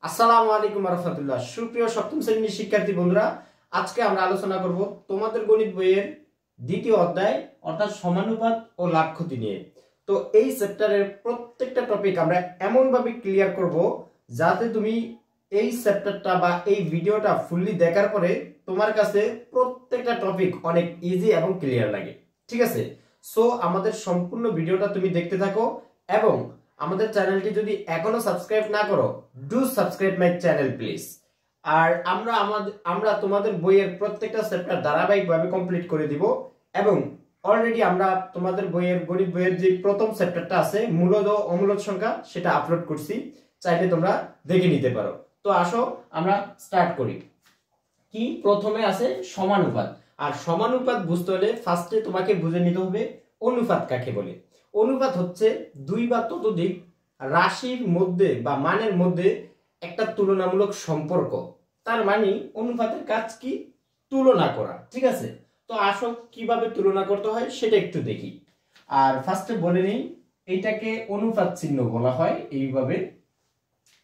আসসালামু আলাইকুম রাহমাতুল্লাহ। সুপ্রিয় সপ্তম শ্রেণীর শিক্ষার্থী বন্ধুরা, আজকে আমরা আলোচনা করব তোমাদের গণিত বইয়ের দ্বিতীয় অধ্যায় অর্থাৎ সমানুপাত ও লাভ ক্ষতি নিয়ে। তো এই চ্যাপ্টারের প্রত্যেকটা টপিক আমরা এমন ভাবে ক্লিয়ার করব যাতে তুমি এই চ্যাপ্টারটা বা এই ভিডিওটা ফুললি দেখার পরে তোমার কাছে প্রত্যেকটা টপিক অনেক ইজি এবং ক্লিয়ার লাগে। ঠিক আছে, সো আমাদের সম্পূর্ণ ভিডিওটা তুমি দেখতে থাকো এবং আমাদের চ্যানেলটি যদি এখনো সাবস্ক্রাইব না করো, do subscribe my channel please. আর আমরা তোমাদের বইয়ের প্রত্যেকটা চ্যাপ্টার ধারাবাহিকভাবে কমপ্লিট করে দিব এবং অলরেডি আমরা তোমাদের বইয়ের গণিত বইয়ের যে প্রথম চ্যাপ্টারটা আছে মূলদ ও অমূলদ সংখ্যা সেটা আপলোড করছি, চাইলে তোমরা দেখে নিতে পারো। তো আসো আমরা স্টার্ট করি। কি প্রথমে আছে সমানুপাত। আর সমানুপাত বুঝতে হলে ফার্স্টে তোমাকে বুঝে নিতে হবে অনুপাত কাকে বলে। অনুপাত হচ্ছে দুই বা ততোধিক রাশির মধ্যে বা মানের মধ্যে একটা তুলনামূলক সম্পর্ক। তার মানে অনুপাতের কাজ কি? তুলনা করা। ঠিক আছে, তো আসো কিভাবে তুলনা করতে হয় সেটা একটু দেখি। আর ফার্স্টে বলে নেই, এইটাকে অনুপাত চিহ্ন বলা হয় এইভাবে।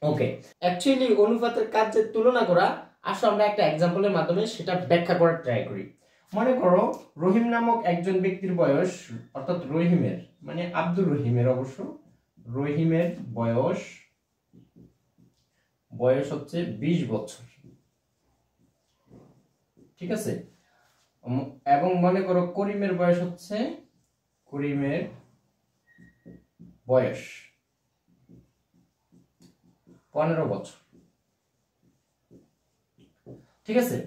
ওকে, অ্যাকচুয়ালি অনুপাতের কাজ যে তুলনা করা, আসো আমরা একটা এক্সাম্পলের মাধ্যমে সেটা ব্যাখ্যা করার ট্রাই করি। মনে করো রহিম নামক একজন ব্যক্তির বয়স, অর্থাৎ রহিমের মানে আব্দুর রহিমের, অবশ্য রহিমের বয়স হচ্ছে 20 বছর। ঠিক আছে, এবং মনে করো করিমের বয়স হচ্ছে 15 বছর। ঠিক আছে,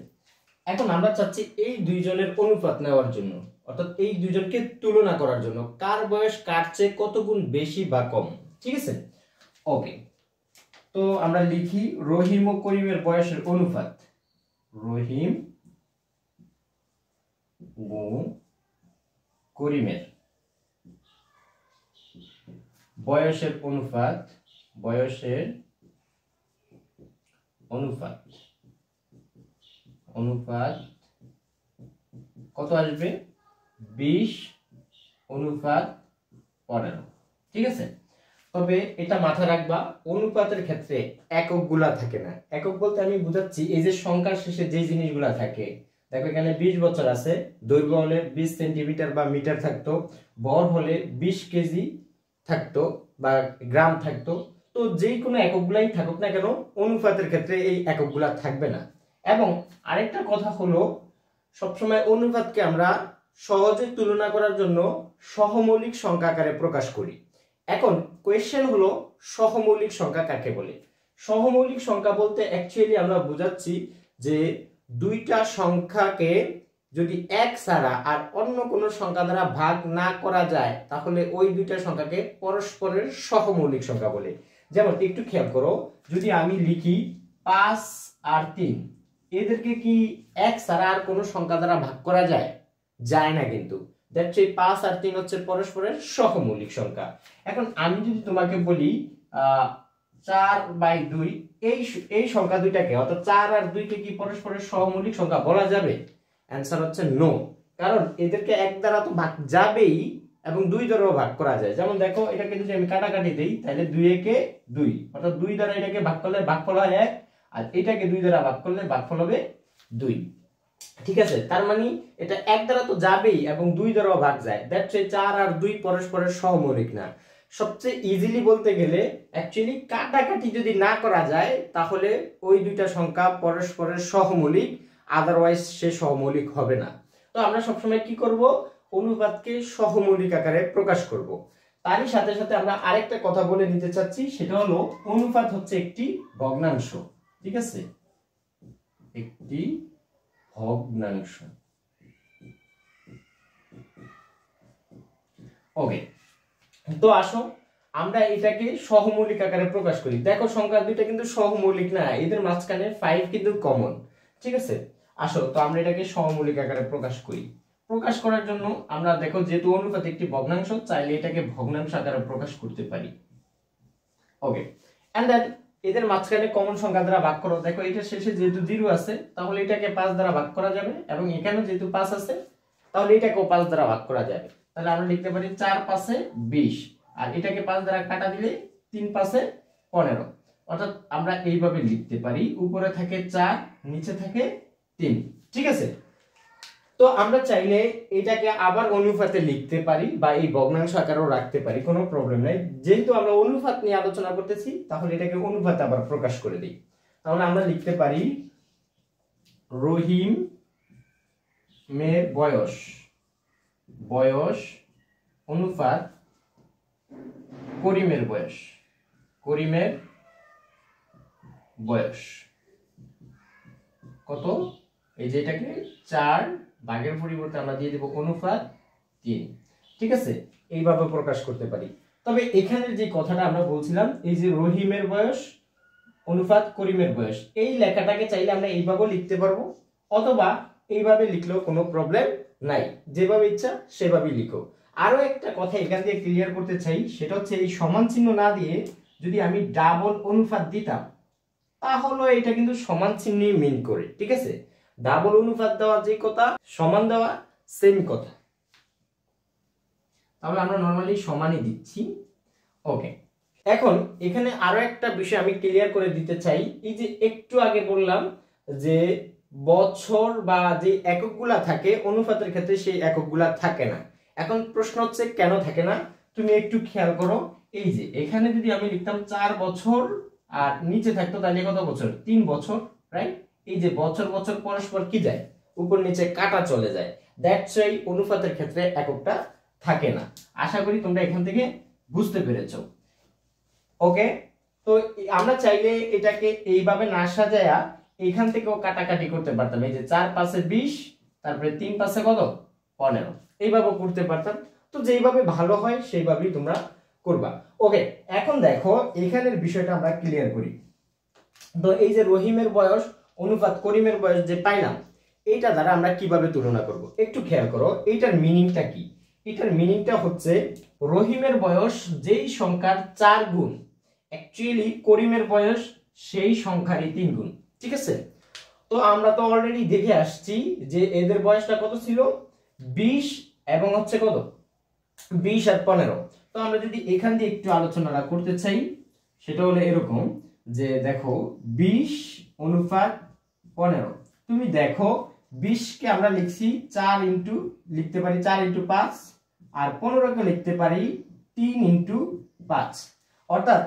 এখন আমরা চাচ্ছি এই দুইজনের অনুপাত নেওয়ার জন্য, অর্থাৎ এই দুইজনকে তুলনা করার জন্য কার বয়স কার চেয়ে কত গুণ বেশি বা কম। ঠিক আছে, ওকে, তো আমরা লিখি রহিম ও করিমের বয়সের অনুপাত। রহিম ও করিমের বয়সের অনুপাত কত আসবে? 20:15। ঠিক আছে, তবে এটা মাথায় রাখবা, অনুপাতের ক্ষেত্রে একক গুলা থাকে না। একক বলতে আমি বুঝাচ্ছি এই যে সংখ্যার শেষে যে জিনিসগুলা থাকে, দেখো এখানে 20 বছর আছে, দৈর্ঘ্য হলে 20 সেন্টিমিটার বা মিটার থাকতো, ভর হলে 20 কেজি থাকতো বা গ্রাম থাকতো। তো যে কোনো এককগুলাই থাকুক না কেন, অনুপাতের ক্ষেত্রে এই এককগুলা থাকবে না। এবং আরেকটা কথা হলো, সবসময় অনুপাতকে আমরা সহজে তুলনা করার জন্য সহমৌলিক সংখ্যা আকারে প্রকাশ করি। এখন কোয়েশ্চেন হলো সহমৌলিক সংখ্যা কাকে বলে। সহমৌলিক সংখ্যা বলতে অ্যাকচুয়ালি আমরা বোঝাচ্ছি যে দুইটা সংখ্যাকে যদি এক ছাড়া আর অন্য কোনো সংখ্যা দ্বারা ভাগ না করা যায় তাহলে ওই দুইটা সংখ্যাকে পরস্পরের সহমৌলিক সংখ্যা বলে। যেমন একটু খেয়াল করো, যদি আমি লিখি 5 আর 3, এদেরকে কি এক ছাড়া আর কোনো সংখ্যা দ্বারা ভাগ করা যায়? যায় না কিন্তু। দ্যাটস এই 5 আর 3 হচ্ছে পরস্পরের সহমৌলিক সংখ্যা। এখন আমি যদি তোমাকে বলি 4/2, এই সংখ্যা দুইটাকে অর্থাৎ 4 আর 2 কে কি পরস্পরের সহমৌলিক সংখ্যা বলা যাবে? অ্যানসার হচ্ছে নো, কারণ এদেরকে এক দ্বারা তো ভাগ যাবেই এবং 2 দ্বারাও ভাগ করা যায়। যেমন দেখো এটাকে যদি আমি কাটাকাটি দেই তাহলে 2 একে 2, অর্থাৎ 2 দ্বারা এটাকে ভাগ করলে ভাগফল হয় 1, আর এটাকে 2 দ্বারা ভাগ করলে ভাগফল হবে 2। ঠিক আছে, তার মানে এটা এক দ্বারা তো যাবেই এবং 2 দ্বারাও ভাগ যায়। দ্যাটস এই 4 আর 2 পরস্পরের সহমৌলিক না। সবচেয়ে ইজিলি বলতে গেলে অ্যাকচুয়ালি কাটাকাটি যদি না করা যায় তাহলে ওই দুইটা সংখ্যা পরস্পরের সহমৌলিক, আদারওয়াইজ সে সহমৌলিক হবে না। তো আমরা সবসময় কি করব? অনুপাতকে সহমৌলিক আকারে প্রকাশ করব। তারই সাথে সাথে আমরা আরেকটা কথা বলে নিতে চাচ্ছি, সেটা হলো অনুপাত হচ্ছে একটি ভগ্নাংশ। ঠিক আছে, একটি ভগ্নাংশ। ওকে, তো আসো আমরা এটাকে সহমৌলিক আকারে প্রকাশ করি। দেখো সংখ্যা দুইটা কিন্তু সহমৌলিক না, এদের মাঝখানে 5 কিন্তু কমন। ঠিক আছে, আসো তো আমরা এটাকে সহমৌলিক আকারে প্রকাশ করি। প্রকাশ করার জন্য আমরা দেখো যেহেতু অনুপাত একটি ভগ্নাংশ, চাইলে এটাকে ভগ্নাংশ আকারে প্রকাশ করতে পারি। ওকে, এন্ড দেন এদের মাঝখানে কমন সংখ্যা দ্বারা ভাগ করো। দেখো এটা শেষে যেহেতু 0 আছে তাহলে এটাকে 5 দ্বারা ভাগ করা যাবে, এবং এখানে যেহেতু 5 আছে তাহলে এটাকেও 5 দ্বারা ভাগ করা যাবে। তাহলে আমরা লিখতে পারি 4 5 20, আর এটাকে 5 দ্বারা কাটা দিলে 3 5 15। অর্থাৎ আমরা এইভাবে লিখতে পারি, উপরে থাকে 4, নিচে থাকে 3। ঠিক আছে, তো আমরা চাইলে এটাকে আবার অনুপাতে লিখতে পারি বা এই ভগ্নাংশ আকারেও রাখতে পারি, কোনো প্রবলেম নাই। যেহেতু আমরা অনুপাত নিয়ে আলোচনা করতেছি, তাহলে এটাকে অনুপাতে আবার প্রকাশ করে দিই। তাহলে আমরা লিখতে পারি রহিম মের বয়স অনুপাত করিমের বয়স কত? এই যে এটাকে 4 ভাগের পরিবর্তে আমরা দিয়ে দেব অনুপাত 3। ঠিক আছে, এইভাবে প্রকাশ করতে পারি। তবে এখানে যে কথাটা আমরা বলছিলাম, এই যে রহিমের বয়স অনুপাত করিমের বয়স, এই লেখাটাকে চাইলে আমরা এইভাবেও লিখতে পারবো, অথবা এইভাবে লিখলেও কোনো প্রবলেম নাই, যেভাবে ইচ্ছা সেভাবেই লিখো। আরো একটা কথা এখান দিয়ে ক্লিয়ার করতে চাই, সেটা হচ্ছে এই সমান চিহ্ন না দিয়ে যদি আমি ডাবল অনুপাত দিতাম, তাহলে এটা কিন্তু সমান চিহ্নই মিন করে। ঠিক আছে, ডাবল অনুপাত দেওয়া যে কথা, সমান দেওয়া সেম কথা। তাহলে আমরা নরমালি সমানই দিচ্ছি। ওকে, এখন এখানে আরো একটা বিষয় আমি ক্লিয়ার করে দিতে চাই। এই যে একটু আগে বললাম যে বছর বা যে এককগুলা থাকে অনুপাতের ক্ষেত্রে সেই এককগুলা থাকে না। এখন প্রশ্ন হচ্ছে কেন থাকে না? তুমি একটু খেয়াল করো, এই যে এখানে যদি আমি লিখতাম 4 বছর আর নিচে থাকতো, তাহলে কত বছর? 3 বছর, রাইট? এই যে বছর বছর পরস্পর কি যায়, উপর নিচে কাটা চলে যায়। দ্যাটস ওয়াই অনুপাতের ক্ষেত্রে এককটা থাকে না। আশা করি তোমরা এখান থেকে বুঝতে পেরেছো। ওকে, তো আমরা চাইলে এটাকে এইভাবে না সাজায়া এখান থেকেও কাটাকাটি করতে পারতাম। এই যে 4 পাশে 20, তারপরে 3 পাশে কত? 15, এইভাবে করতে পারতাম। তো যেইভাবে ভালো হয় সেইভাবেই তোমরা করবা। ওকে, এখন দেখো এখানের বিষয়টা আমরা ক্লিয়ার করি। তো এই যে রহিমের বয়স অনুপাত করিমের বয়স যে পাইলাম, এইটা দ্বারা আমরা কিভাবে তুলনা করব একটু খেয়াল করো। এইটার মিনিংটা কি? এটার মিনিংটা হচ্ছে রহিমের বয়স যেই সংখ্যার 4 গুণ, অ্যাকচুয়ালি করিমের বয়স সেই সংখ্যারই 3 গুণ। ঠিক আছে, তো আমরা তো অলরেডি দেখে আসছি যে এদের বয়সটা কত ছিল, 20 এবং হচ্ছে কত, 20 আর 15। তো আমরা যদি এখান দিয়ে একটু আলোচনা করতে চাই, সেটা হলো এরকম যে দেখো 20 অনুপাত 15। তুমি দেখো 20 কে আমরা লিখছি 4 ইনটু, লিখতে পারি 4 ইনটু 5, আর 15 কে লিখতে পারি 3 ইনটু 5। অর্থাৎ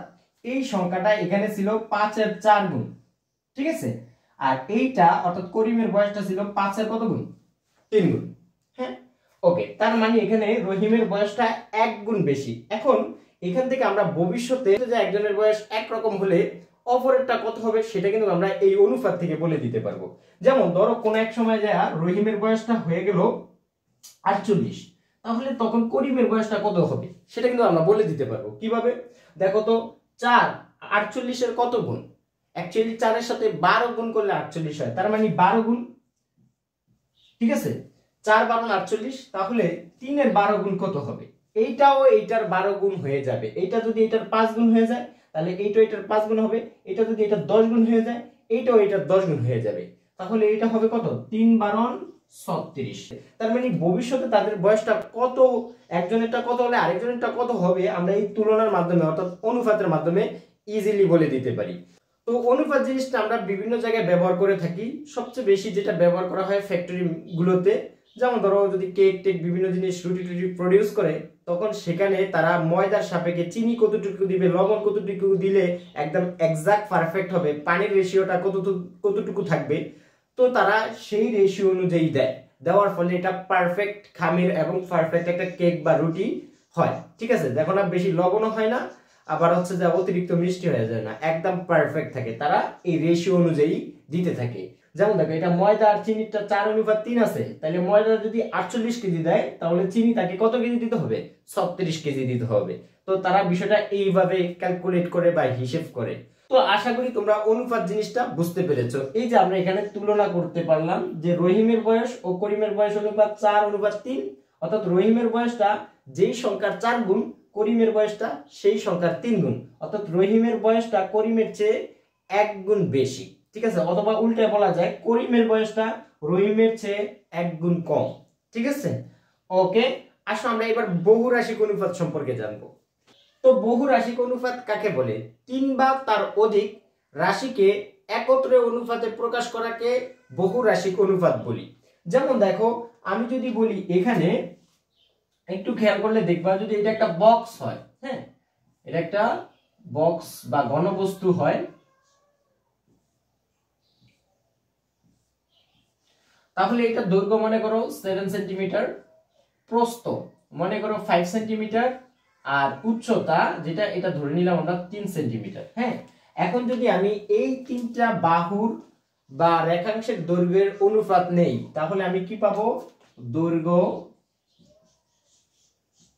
এই সংখ্যাটা এখানে ছিল 5 এর 4 গুণ। ঠিক আছে, আর এইটা অর্থাৎ করিমের বয়সটা ছিল 5 এর কত গুণ? 3 গুণ। হ্যাঁ, ওকে, তার মানে এখানে রহিমের বয়সটা 1 গুণ বেশি। এখন এখান থেকে আমরা ভবিষ্যতে যে একজনের বয়স একরকম হলে অপরেরটা কত হবে সেটা কিন্তু আমরা এই অনুপাত থেকে বলে দিতে পারবো। যেমন ধরো কোন এক সময় যায় রহিমের বয়সটা হয়ে গেল 48, তাহলে তখন করিমের বয়সটা কত হবে সেটা কিন্তু আমরা বলে দিতে পারবো। কিভাবে? দেখো তো 4 48 এর কত গুণ? অ্যাকচুয়ালি 4 এর সাথে 12 গুণ করলে 48 হয়, তার মানে 12 গুণ। ঠিক আছে, 4 12 48, তাহলে 3 এর 12 গুণ কত হবে? এইটাও এইটার 12 গুণ হয়ে যাবে। এইটা যদি এটার 5 গুণ হয়ে যায়, তাহলে এইটাও এটার 5 গুণ হবে। এটা যদি এটার 10 গুণ হয়ে যায়, এইটাও এটার 10 গুণ হয়ে যাবে। তাহলে এটা হবে কত? 3 12 36। তার মানে ভবিষ্যতে তাদের বয়সটা কত, একজনেরটা কত হলে আরেকজনেরটা কত হবে, আমরা এই তুলনার মাধ্যমে অর্থাৎ অনুপাতের মাধ্যমে ইজিলি বলে দিতে পারি। তো অনুপাত জিনিসটা আমরা বিভিন্ন জায়গায় ব্যবহার করে থাকি। সবচেয়ে বেশি যেটা ব্যবহার করা হয় ফ্যাক্টরি গুলোতে। যেমন ধরো যদি কেক টেক বিভিন্ন জিনিস রুটি টুটি প্রডিউস করে, তখন সেখানে তারা ময়দার সাপেক্ষে চিনি কতটুকু দিবে, লবণ কতটুকু দিলে একদম এক্সাক্ট পারফেক্ট হবে, পানির রেশিওটা কতটুকু থাকবে, তো তারা সেই রেশিও অনুযায়ী দেয়। দেওয়ার ফলে এটা পারফেক্ট খামির এবং পারফেক্ট একটা কেক বা রুটি হয়। ঠিক আছে, দেখো না বেশি লবণও হয় না, আবার হচ্ছে যে অতিরিক্ত মিষ্টি হয়ে যায় না, একদম পারফেক্ট থাকে। তারা এই রেশিও অনুযায়ী দিতে থাকে। যেমন দেখো এটা ময়দা আর চিনিটা 4 অনুপাত 3 আছে, তাহলে ময়দা যদি 48 কেজি দেয়, তাহলে চিনি তাকে কত কেজি দিতে হবে? 36 কেজি দিতে হবে। তো তারা বিষয়টা এইভাবে ক্যালকুলেট করে বা হিসেব করে। তো আশা করি তোমরা অনুপাত জিনিসটা বুঝতে পেরেছো। এই যে আমরা এখানে তুলনা করতে পারলাম যে রহিমের বয়স ও করিমের বয়স অনুপাত 4 অনুপাত 3, অর্থাৎ রহিমের বয়সটা যেই সংখ্যার 4 গুণ, করিমের বয়সটা সেই সংখ্যার 3 গুণ, অর্থাৎ রহিমের বয়সটা করিমের চেয়ে 1 গুণ বেশি। ঠিক আছে, অথবা উল্টে বলা যায় করিমের বয়সটা রহিমের চেয়ে 1 গুণ কম। ঠিক আছে, ওকে, আসো আমরা এবার বহুরাশিক অনুপাত সম্পর্কে জানবো। তো বহুরাশিক অনুপাত কাকে বলে? তিন বা তার অধিক রাশিকে একত্রে অনুপাতে প্রকাশ করাকে বহুরাশিক অনুপাত বলি। যেমন দেখো, আমি যদি বলি এখানে একটু খেয়াল করলে দেখবা, যদি এটা একটা বক্স হয়, হ্যাঁ, এটা একটা বক্স বা ঘনবস্তু হয়, তাহলে এটা দৈর্ঘ্য মনে করো 7 সেন্টিমিটার, প্রস্থ মনে করো 5 সেন্টিমিটার, আর উচ্চতা যেটা এটা ধরে নিলাম আমরা 3 সেন্টিমিটার। হ্যাঁ, এখন যদি আমি এই তিনটা বাহুর বা রেখাংশের দৈর্ঘ্যের অনুপাত নেই, তাহলে আমি কি পাবো? দৈর্ঘ্য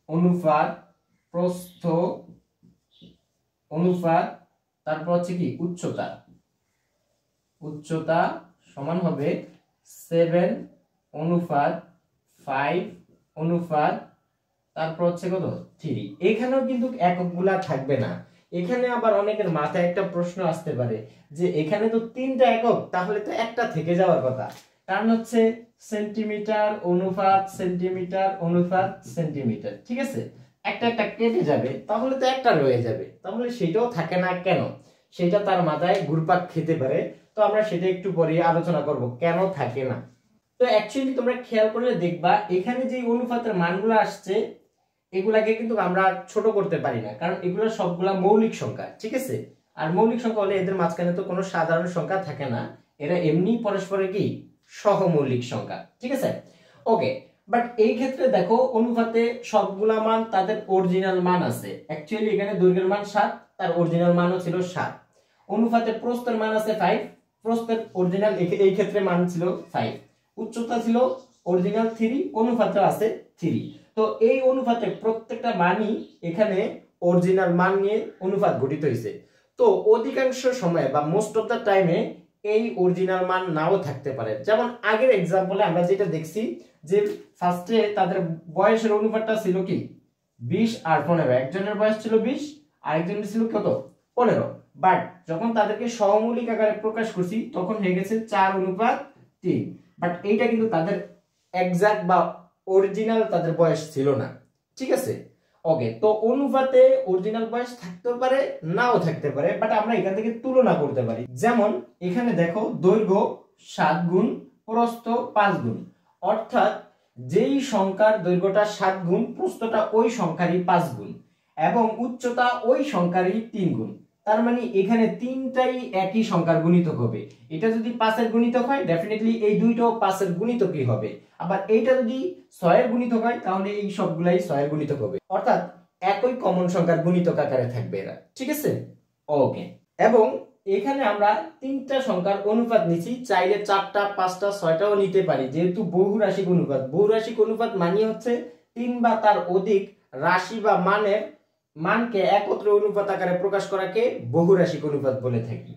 অনুপাত প্রস্থ অনুপাত তারপর হচ্ছে কি উচ্চতা, উচ্চতা সমান হবে 7:5 অনুপাত তারপর হচ্ছে কত 3। এখানেও কিন্তু এককগুলা থাকবে না। এখানে আবার অনেকের মাথায় একটা প্রশ্ন আসতে পারে যে এখানে তো তিনটা একক, তাহলে তো একটা থেকে যাওয়ার কথা। কারণ হচ্ছে সেন্টিমিটার অনুপাত সেন্টিমিটার অনুপাত সেন্টিমিটার, ঠিক আছে, একটা একটা কেটে যাবে, তাহলে তো একটা রয়ে যাবে, তাহলে সেটাও থাকে না কেন? সেটা তার মাথায় ঘুরপাক খেতে পারে। তো আমরা সেটা একটু পরে আলোচনা করব কেন থাকে না। তো অ্যাকচুয়ালি তোমরা খেয়াল করলে দেখবা এখানে যে অনুপাতের মানগুলো আসছে এগুলাকে কিন্তু আমরা ছোট করতে পারি না, কারণ এগুলো সবগুলা মৌলিক সংখ্যা, ঠিক আছে। আর মৌলিক সংখ্যা হলে এদের মাঝখানে তো কোনো সাধারণ সংখ্যা থাকে না, এরা এমনি পরস্পরের কি সহমৌলিক সংখ্যা, ঠিক আছে। ওকে, বাট এই ক্ষেত্রে দেখো অনুপাতে সবগুলা মান তাদের অরিজিনাল মান আছে। অ্যাকচুয়ালি এখানে দৈর্ঘ্যের মান 7, তার অরিজিনাল মানও ছিল 7। অনুপাতে প্রস্থের মান আছে 5, প্রস্থের অরিজিনাল এই ক্ষেত্রে মান ছিল 5। উচ্চতা ছিল অরিজিনাল 3, অনুপাতে আছে 3। তো এই অনুপাতে প্রত্যেকটা মানই এখানে অরিজিনাল মান নিয়ে অনুপাত গঠিত হয়েছে। তো অধিকাংশ সময় বা মোস্ট অফ দা টাইমে এই অরিজিনাল মান নাও থাকতে পারে। যেমন আগের एग्जांपले আমরা যেটা দেখছি যে ফার্স্টে তাদের বয়সের অনুপাতটা ছিল কি 20 আর 15, একজনের বয়স ছিল 20 আরেকজনের ছিল কত 15। বাট যখন তাদেরকে সহমৌলিক আকারে প্রকাশ করছি তখন হয়ে গেছে 4:3। বাট এইটা কিন্তু তাদের এক্সাক্ট বা অরিজিনাল তাদের বয়স ছিল না, ঠিক আছে। ওকে, তো অনুপাতে অরিজিনাল বয়স থাকতে পারে নাও থাকতে পারে, বাট আমরা এখান থেকে তুলনা করতে পারি। যেমন এখানে দেখো দৈর্ঘ্য 7 গুণ প্রস্থ 5 গুণ, অর্থাৎ যেই সংখ্যার দৈর্ঘ্যটা 7 গুণ প্রস্থটা ওই সংখ্যারই 5 গুণ এবং উচ্চতা ওই সংখ্যারই 3 গুণ। তার মানে এখানে তিনটাই একই সংখ্যার গুণিতক হবে। এটা যদি 5 এর গুণিতক হয় ডেফিনেটলি এই দুইটাও 5 এর গুণিতকই হবে। আবার এইটা যদি 6 এর গুণিতক হয় তাহলে এই সবগুলাই 6 এর গুণিতক হবে, অর্থাৎ একই কমন সংখ্যার গুণিতক আকারে থাকবে এরা, ঠিক আছে। ওকে, এবং এখানে আমরা তিনটা সংখ্যার অনুপাত নিছি, চাইলে 4টা 5টা 6টাও নিতে পারি, যেহেতু বহুরাশিক অনুপাত। বহুরাশিক অনুপাত মানে হচ্ছে 3 বা তার অধিক রাশি বা মানের মানকে একত্রে অনুপাত আকারে প্রকাশ করাকে বহুরাশিক অনুপাত বলে থাকি।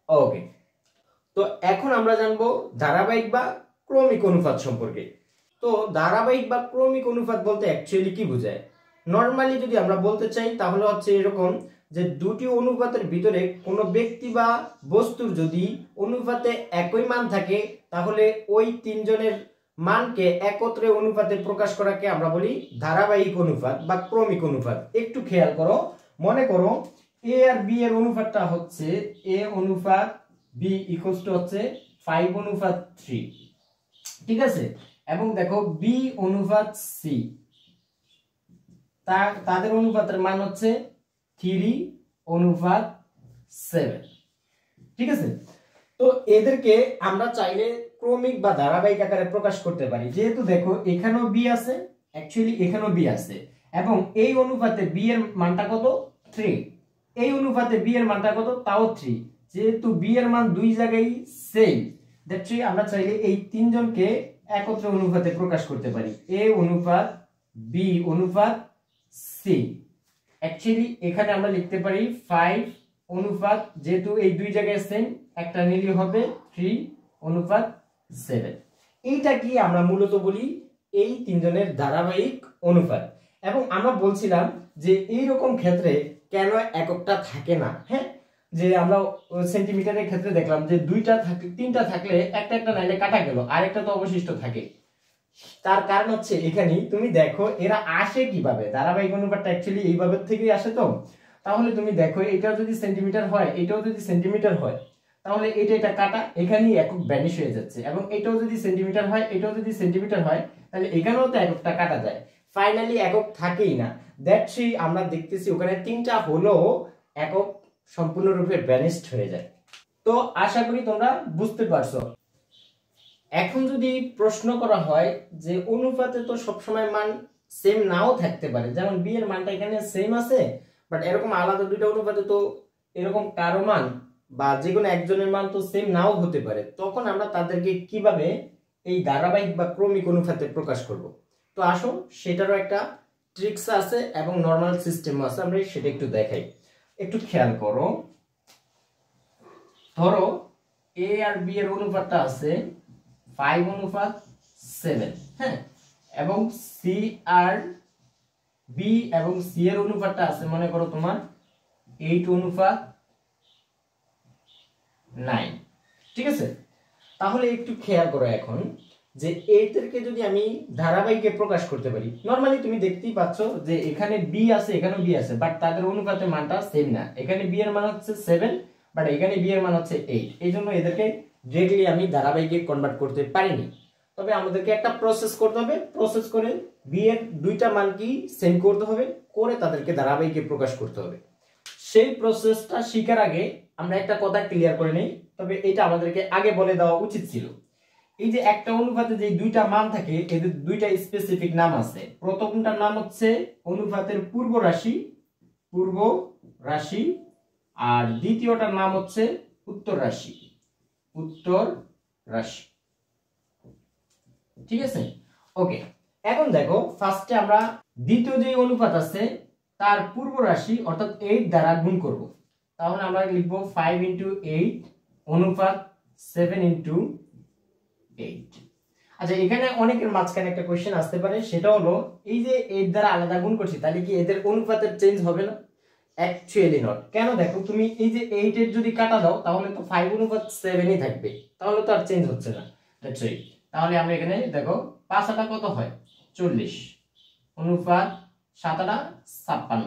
ওকে, তো এখন আমরা জানবো ধারাবাহিক বা ক্রমিক অনুপাত সম্পর্কে। তো ধারাবাহিক বা ক্রমিক অনুপাত বলতে অ্যাকচুয়ালি কি বোঝায়? নরমালি যদি আমরা বলতে চাই তাহলে হচ্ছে এরকম যে দুটি অনুপাতের ভিতরে কোনো ব্যক্তি বা বস্তুর যদি অনুপাতে একই মান থাকে তাহলে ওই তিনজনের মানকে একত্রে অনুপাতে প্রকাশ করাকে আমরা বলি ধারাবাহিক অনুপাত বা ক্রমিক অনুপাত। একটু খেয়াল করো, মনে করো এ আর বি এর অনুপাতটা হচ্ছে এ অনুপাত বি ইকুয়ালস টু হচ্ছে 5:3, ঠিক আছে। এবং দেখো বি অনুপাত সি, তাদের অনুপাতের মান হচ্ছে 3:7, ঠিক আছে। তো এদেরকে আমরা চাইলে ক্রমিক বা ধারাবাহিক আকারে প্রকাশ করতে পারি। যেহেতু দেখো এখানেও বি আছে, অ্যাকচুয়ালি এখানেও বি আছে, এবং এই অনুপাতে বি এর মানটা কত 3, এই অনুপাতে বি এর মানটা কত তাও 3। যেহেতু বি এর মান দুই জায়গায় সেম, দ্যাটস ওয়াই আমরা চাইলে এই তিনজনকে একত্রে অনুপাতে প্রকাশ করতে পারি, এ অনুপাত বি অনুপাত সি। অ্যাকচুয়ালি এখানে আমরা লিখতে পারি 5 অনুপাত, যেহেতু এই দুই জায়গায় সেম একটা নিলে হবে 3:7। এইটা কি আমরা মূলত বলি এই তিনজনের ধারাবাহিক অনুপাত। এবং আমরা বলছিলাম যে এই রকম ক্ষেত্রে কেন এককটা থাকে না, হ্যাঁ, যে আমরা সেন্টিমিটারের ক্ষেত্রে দেখলাম যে দুইটা থাকলে তিনটা থাকলে একটা একটা নাইলে কাটা গেল, আরেকটা তো অবশিষ্ট থাকে, তার কারণ হচ্ছে এখানেই তুমি দেখো এরা আসে কিভাবে, ধারাবাহিক অনুপাতটা অ্যাকচুয়ালি এইভাবে থেকেই আসে। তো তাহলে তুমি দেখো এটাও যদি সেন্টিমিটার হয়, এটাও যদি সেন্টিমিটার হয়, তাহলে এটা কাটা এখানেই একক ভ্যানিশ হয়ে যাচ্ছে। এবং এটাও যদি সেন্টিমিটার হয়, এটাও যদি সেন্টিমিটার হয়, তাহলে এখানেও তো এককটা কাটা যায়, ফাইনালি একক থাকেই না। দ্যাটস আমরা দেখতেছি ওখানে তিনটা হলেও একক সম্পূর্ণরূপে ভ্যানিশড হয়ে যায়। তো আশা করি তোমরা বুঝতে পারছো। এখন যদি প্রশ্ন করা হয় যে অনুপাতে তো সবসময় মান সেম নাও থাকতে পারে, যেমন বি এর মানটা এখানে সেম আছে, বাট এরকম আলাদা দুইটা অনুপাতে তো এরকম কারো মান বা যে কোনো একজনের মান তো সেম নাও হতে পারে, তখন আমরা তাদেরকে কিভাবে এই ধারাবাহিক বা ক্রমিক অনুপাতে প্রকাশ করব। তো আসো সেটারও একটা ট্রিক্স আছে এবং নর্মাল সিস্টেম আছে, আমরা সেটা একটু দেখাই। একটু খেয়াল করো, ধরো এ আর বি এর অনুপাতটা আছে 5:7, হ্যাঁ, এবং সি আর বি এবং সি এর অনুপাতটা আছে মনে করো তোমার 8:9, ঠিক আছে। তাহলে একটু খেয়াল করো এখন যে এইটাকে যদি আমি ধারাবাহিকে প্রকাশ করতে পারি, নরমালি তুমি দেখতেই পাচ্ছ যে এখানে বি আছে এখানেও বি আছে, বাট তাদের অনুপাতের মানটা সেম না। এখানে বি এর মান হচ্ছে 7, বাট এখানে বি এর মান হচ্ছে 8, এই জন্য এদেরকে ডিরেক্টলি আমি ধারাবাহিকে কনভার্ট করতে পারিনি। তবে আমাদেরকে একটা প্রসেস করতে হবে, প্রসেস করে বি এর দুইটা মান কি সেম করতে হবে, করে তাদেরকে ধারাবাহিকে প্রকাশ করতে হবে। সেই প্রসেসটা শিখার আগে আমরা একটা কথা ক্লিয়ার করে নেই, তবে এটা আমাদেরকে আগে বলে দেওয়া উচিত ছিল। এই যে একটা অনুপাতে যে দুইটা মান থাকে, এদের দুইটা স্পেসিফিক নাম আছে। প্রথমটার নাম হচ্ছে অনুপাতের পূর্ব রাশি, আর দ্বিতীয়টার নাম হচ্ছে উত্তর রাশি, ঠিক আছে। ওকে, এখন দেখো ফার্স্টে আমরা দ্বিতীয় যে অনুপাত আছে তার পূর্ব রাশি অর্থাৎ 8 দ্বারা গুণ করব। তাহলে আমরা লিখব 5 × 8 অনুপাত 7 × 8। আচ্ছা, এখানে অনেকের মাঝখানে একটা কোশ্চেন আসতে পারে, সেটা হলো এই যে 8 দ্বারা আলাদা গুণ করছি, তাহলে কি এদের অনুপাতের চেঞ্জ হবে না? Actually not. কেন? দেখো তুমি এই যে 8 এর যদি কাটা দাও তাহলে তো 5:7ই থাকবে, তাহলে তো আর চেঞ্জ হচ্ছে না। তাহলে আমরা এখানে দেখো 5 কত হয় 40, অনুপাত 7 56,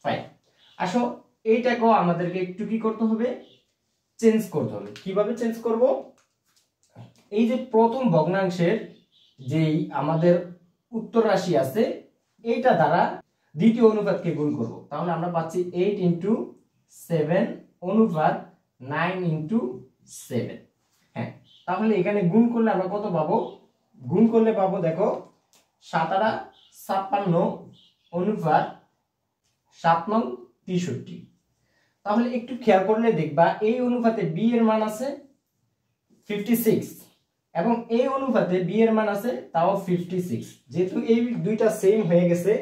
ফাইন। আসো এইটাকেও আমাদেরকে একটু কি করতে হবে, চেঞ্জ করতে হবে। কিভাবে চেঞ্জ করব? এই যে প্রথম ভগ্নাংশের যেই আমাদের উত্তর রাশি আছে এইটা দ্বারা দ্বিতীয় অনুপাতকে গুণ করব। তাহলে আমরা পাচ্ছি 8 × 7 অনুপাত 9 × 7। হ্যাঁ, তাহলে এখানে গুণ করলে আমরা কত পাবো? গুণ করলে পাবো দেখো 7 56 অনুপাত 7 × 63। তাহলে একটু খেয়াল করলে দেখবা এই অনুপাতে বি এর মান আছে 56 এবং এই অনুপাতে বি এর মান আছে তাও 56। যেহেতু এই দুইটা সেম হয়ে গেছে,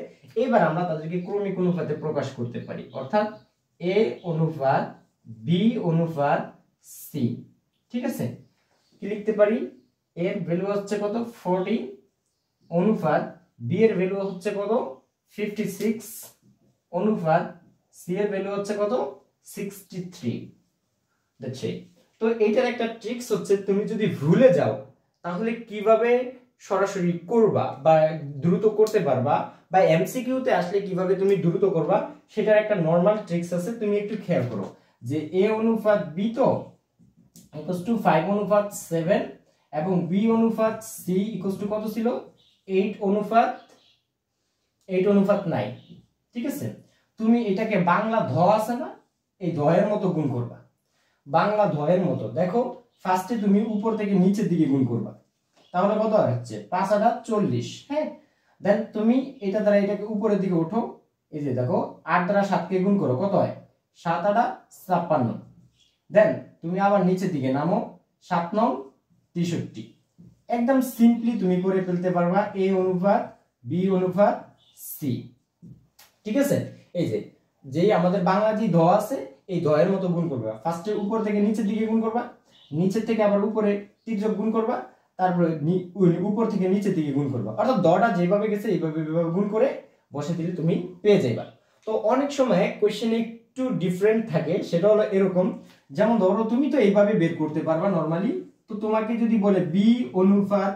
এবার আমরা তাদেরকে ক্রমিক অনুপাতে প্রকাশ করতে পারি, অর্থাৎ এ অনুপাত বি অনুপাত সি। ঠিক আছে, কি লিখতে পারি? এর ভ্যালু হচ্ছে কত 40 অনুপাত বি এর ভ্যালু হচ্ছে কত 56 অনুপাত সি এর ভ্যালু হচ্ছে কত 63। দেখছি তো এইটার একটা ট্রিক্স হচ্ছে, তুমি যদি ভুলে যাও তাহলে কিভাবে সরাসরি করবা বা দ্রুত করতে পারবা, বা এমসিকিউতে আসলে কিভাবে তুমি দ্রুত করবা, সেটার একটা নরমাল ট্রিক্স আছে। তুমি একটু খেয়াল করো যে এ অনুপাত বি তো ইকুয়ালস টু 5:7 এবং বি অনুপাত সি ইকুয়ালস টু কত ছিল 8:9। ঠিক আছে, তুমি এটাকে বাংলা ধ আছে না, এই ধয়ের মতো গুণ করবা, বাংলা ধয়ের মতো। দেখো ফার্স্টে তুমি উপর থেকে নিচের দিকে গুণ করবা, তাহলে কত হচ্ছে 5 40। হ্যাঁ, দেন তুমি এটা দ্বারা এটাকে উপরের দিকে ওঠো, এই যে দেখো 8 দ্বারা 7 কে গুণ করো, কত হয় 7 56। দেন তুমি আবার নিচের দিকে নামো 7 9 63। একদম সিম্পলি তুমি করে ফেলতে পারবা এ অনুপাত বি অনুপাত সি। ঠিক আছে, এই যে যেই আমাদের বাংলা যে ধ আছে এই ধয়ের মতো গুণ করবা, ফার্স্টে উপর থেকে নিচের দিকে গুণ করবা, নিচের থেকে আবার উপরে তির্যক গুণ করবা, তারপরে উপর থেকে নিচের দিকে গুণ করবা, অর্থাৎ দটা যেভাবে গেছে এইভাবে গুণ করে বসে দিলে তুমি পেয়ে যাইবা। তো অনেক সময় কোশ্চেন একটু ডিফারেন্ট থাকে, সেটা হলো এরকম, যেমন ধরো তুমি তো এইভাবে বের করতে পারবা নরমালি, তো তোমাকে যদি বলে বি অনুপাত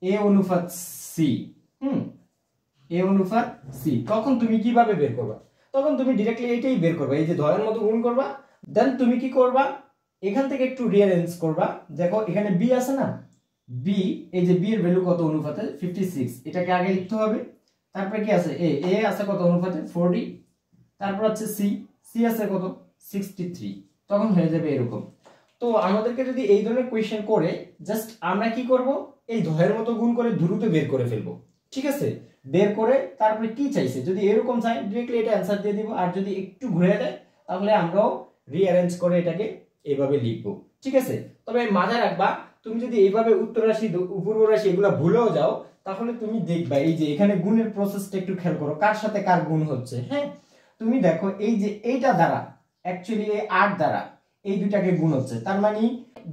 এ অনুপাত সি, এ অনুপাত সি, তখন তুমি কিভাবে বের করবা? তখন তুমি ডিরেক্টলি এইটাই বের করবা, এই যে ধরের মতো গুণ করবা, দেন তুমি কি করবা, এখান থেকে একটু রিঅ্যারেঞ্জ করবা। দেখো এখানে বি আছে না, বি, এই যে বি এর ভ্যালু কত অনুপাতে 56, এটাকে আগে লিখতে হবে। তারপরে কি আছে এ, এ আছে কত অনুপাতে 40, তারপর আছে সি, সি আছে কত 63, তখন হয়ে যাবে এরকম। তো আমাদেরকে যদি এই ধরনের কোয়েশ্চেন করে জাস্ট আমরা কি করব, এই ধরের মতো গুণ করে দ্রুত বের করে ফেলবো, ঠিক আছে? বের করে তারপরে কি চাইছে, যদি এরকম চাই ডিরেক্টলি এটা অ্যানসার দিয়ে দিব, আর যদি একটু ঘুরে দেয় তাহলে আমরাও রিঅ্যারেঞ্জ করে এটাকে এইভাবে লিখবো, ঠিক আছে? তবে মাথায় রাখবা, তুমি যদি এইভাবে উত্তর রাশি পূর্ব রাশি এগুলা ভুলেও যাও, তাহলে তুমি দেখবা এই যে এখানে গুণের প্রসেসটা একটু খেয়াল করো, কার সাথে কার গুণ হচ্ছে। হ্যাঁ, তুমি দেখো এই যে এইটা দ্বারা অ্যাকচুয়ালি এই 8 দ্বারা এই দুটাকে গুণ হচ্ছে, তার মানে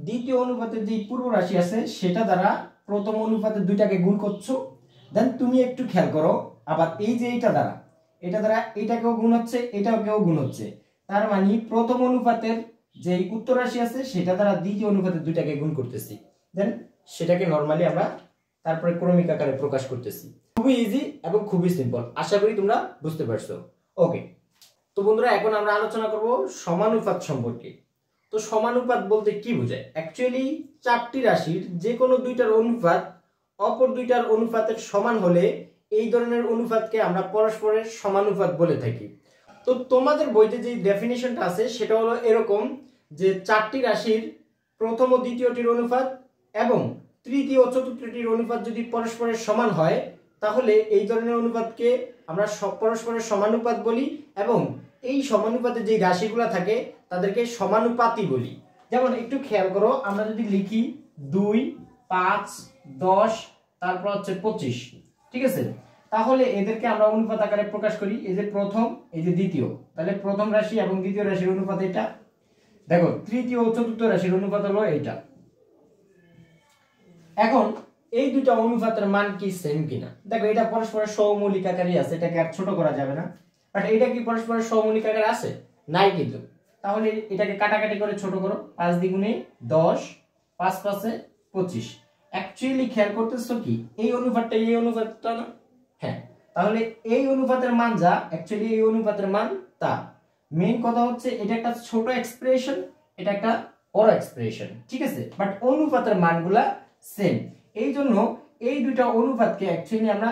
দ্বিতীয় অনুপাতের যে পূর্ব রাশি আছে সেটা দ্বারা প্রথম অনুপাতের দুইটাকে গুণ করছো। দেন তুমি একটু খেয়াল করো, আবার এই যে এটা দ্বারা এটাকেও গুণ হচ্ছে, এটাকেও গুণ হচ্ছে, তার মানে প্রথম অনুপাতের যে উত্তর রাশি আছে সেটা দ্বারা দ্বিতীয় অনুপাতের দুইটাকে গুণ করতেছি, দেন সেটাকে নরমালি আমরা তারপরে ক্রমিক আকারে প্রকাশ করতেছি। খুবই ইজি এবং খুবই সিম্পল, আশা করি তোমরা বুঝতে পারছো। ওকে, তো বন্ধুরা এখন আমরা আলোচনা করব সমানুপাত সম্পর্কে। তো সমানুপাত বলতে কি বোঝায়? অ্যাকচুয়ালি চারটি রাশির যে কোনো দুইটার অনুপাত অপর দুইটার অনুপাতের সমান হলে এই ধরনের অনুপাতকে আমরা পরস্পরের সমানুপাত বলে থাকি। তো তোমাদের বইতে যে ডেফিনিশনটা আছে সেটা হলো এরকম, যে চারটি রাশির প্রথম ও দ্বিতীয়টির অনুপাত এবং তৃতীয় ও চতুর্থটির অনুপাত যদি পরস্পরের সমান হয় তাহলে এই ধরনের অনুপাতকে আমরা পরস্পরের সমানুপাত বলি, এবং এই সমানুপাতে যে রাশিগুলো থাকে তাদেরকে সমানুপাতি বলি। যেমন একটু খেয়াল করো, আমরা যদি লিখি 2, 5, 10, তারপর হচ্ছে 25, ঠিক আছে? তাহলে এদেরকে আমরা অনুপাত আকারে প্রকাশ করি, এই যে প্রথম, এই যে দ্বিতীয়, তাহলে প্রথম রাশি এবং দ্বিতীয় রাশির অনুপাত এটা। দেখো তৃতীয় ও চতুর্থ রাশির অনুপাত হলো এইটা। এখন এই দুটো অনুপাতের মান কি সেম কিনা? দেখো এটা পরস্পরের সহমৌলিক আকারে আছে, এটাকে আর ছোট করা যাবে না, বাট এটা কি পরস্পরের সহমৌলিক আকারে আছে? নাই কিন্তু। তাহলে এটাকে কাটাকাটি করে ছোট করো, 5 দ্বিগুণে 10, 5 5 25। অ্যাকচুয়ালি খেয়াল করতেছো কি এই অনুপাতটা এই অনুপাতটা না? হ্যাঁ, তাহলে এই অনুপাতের মান যা অ্যাকচুয়ালি এই অনুপাতের মান তা। মেইন কথা হচ্ছে এটা একটা ছোট এক্সপ্রেশন, এটা একটা বড় এক্সপ্রেশন, ঠিক আছে? বাট অনুপাতের মানগুলা সেম, এই জন্য এই দুইটা অনুপাতকে অ্যাকচুয়ালি আমরা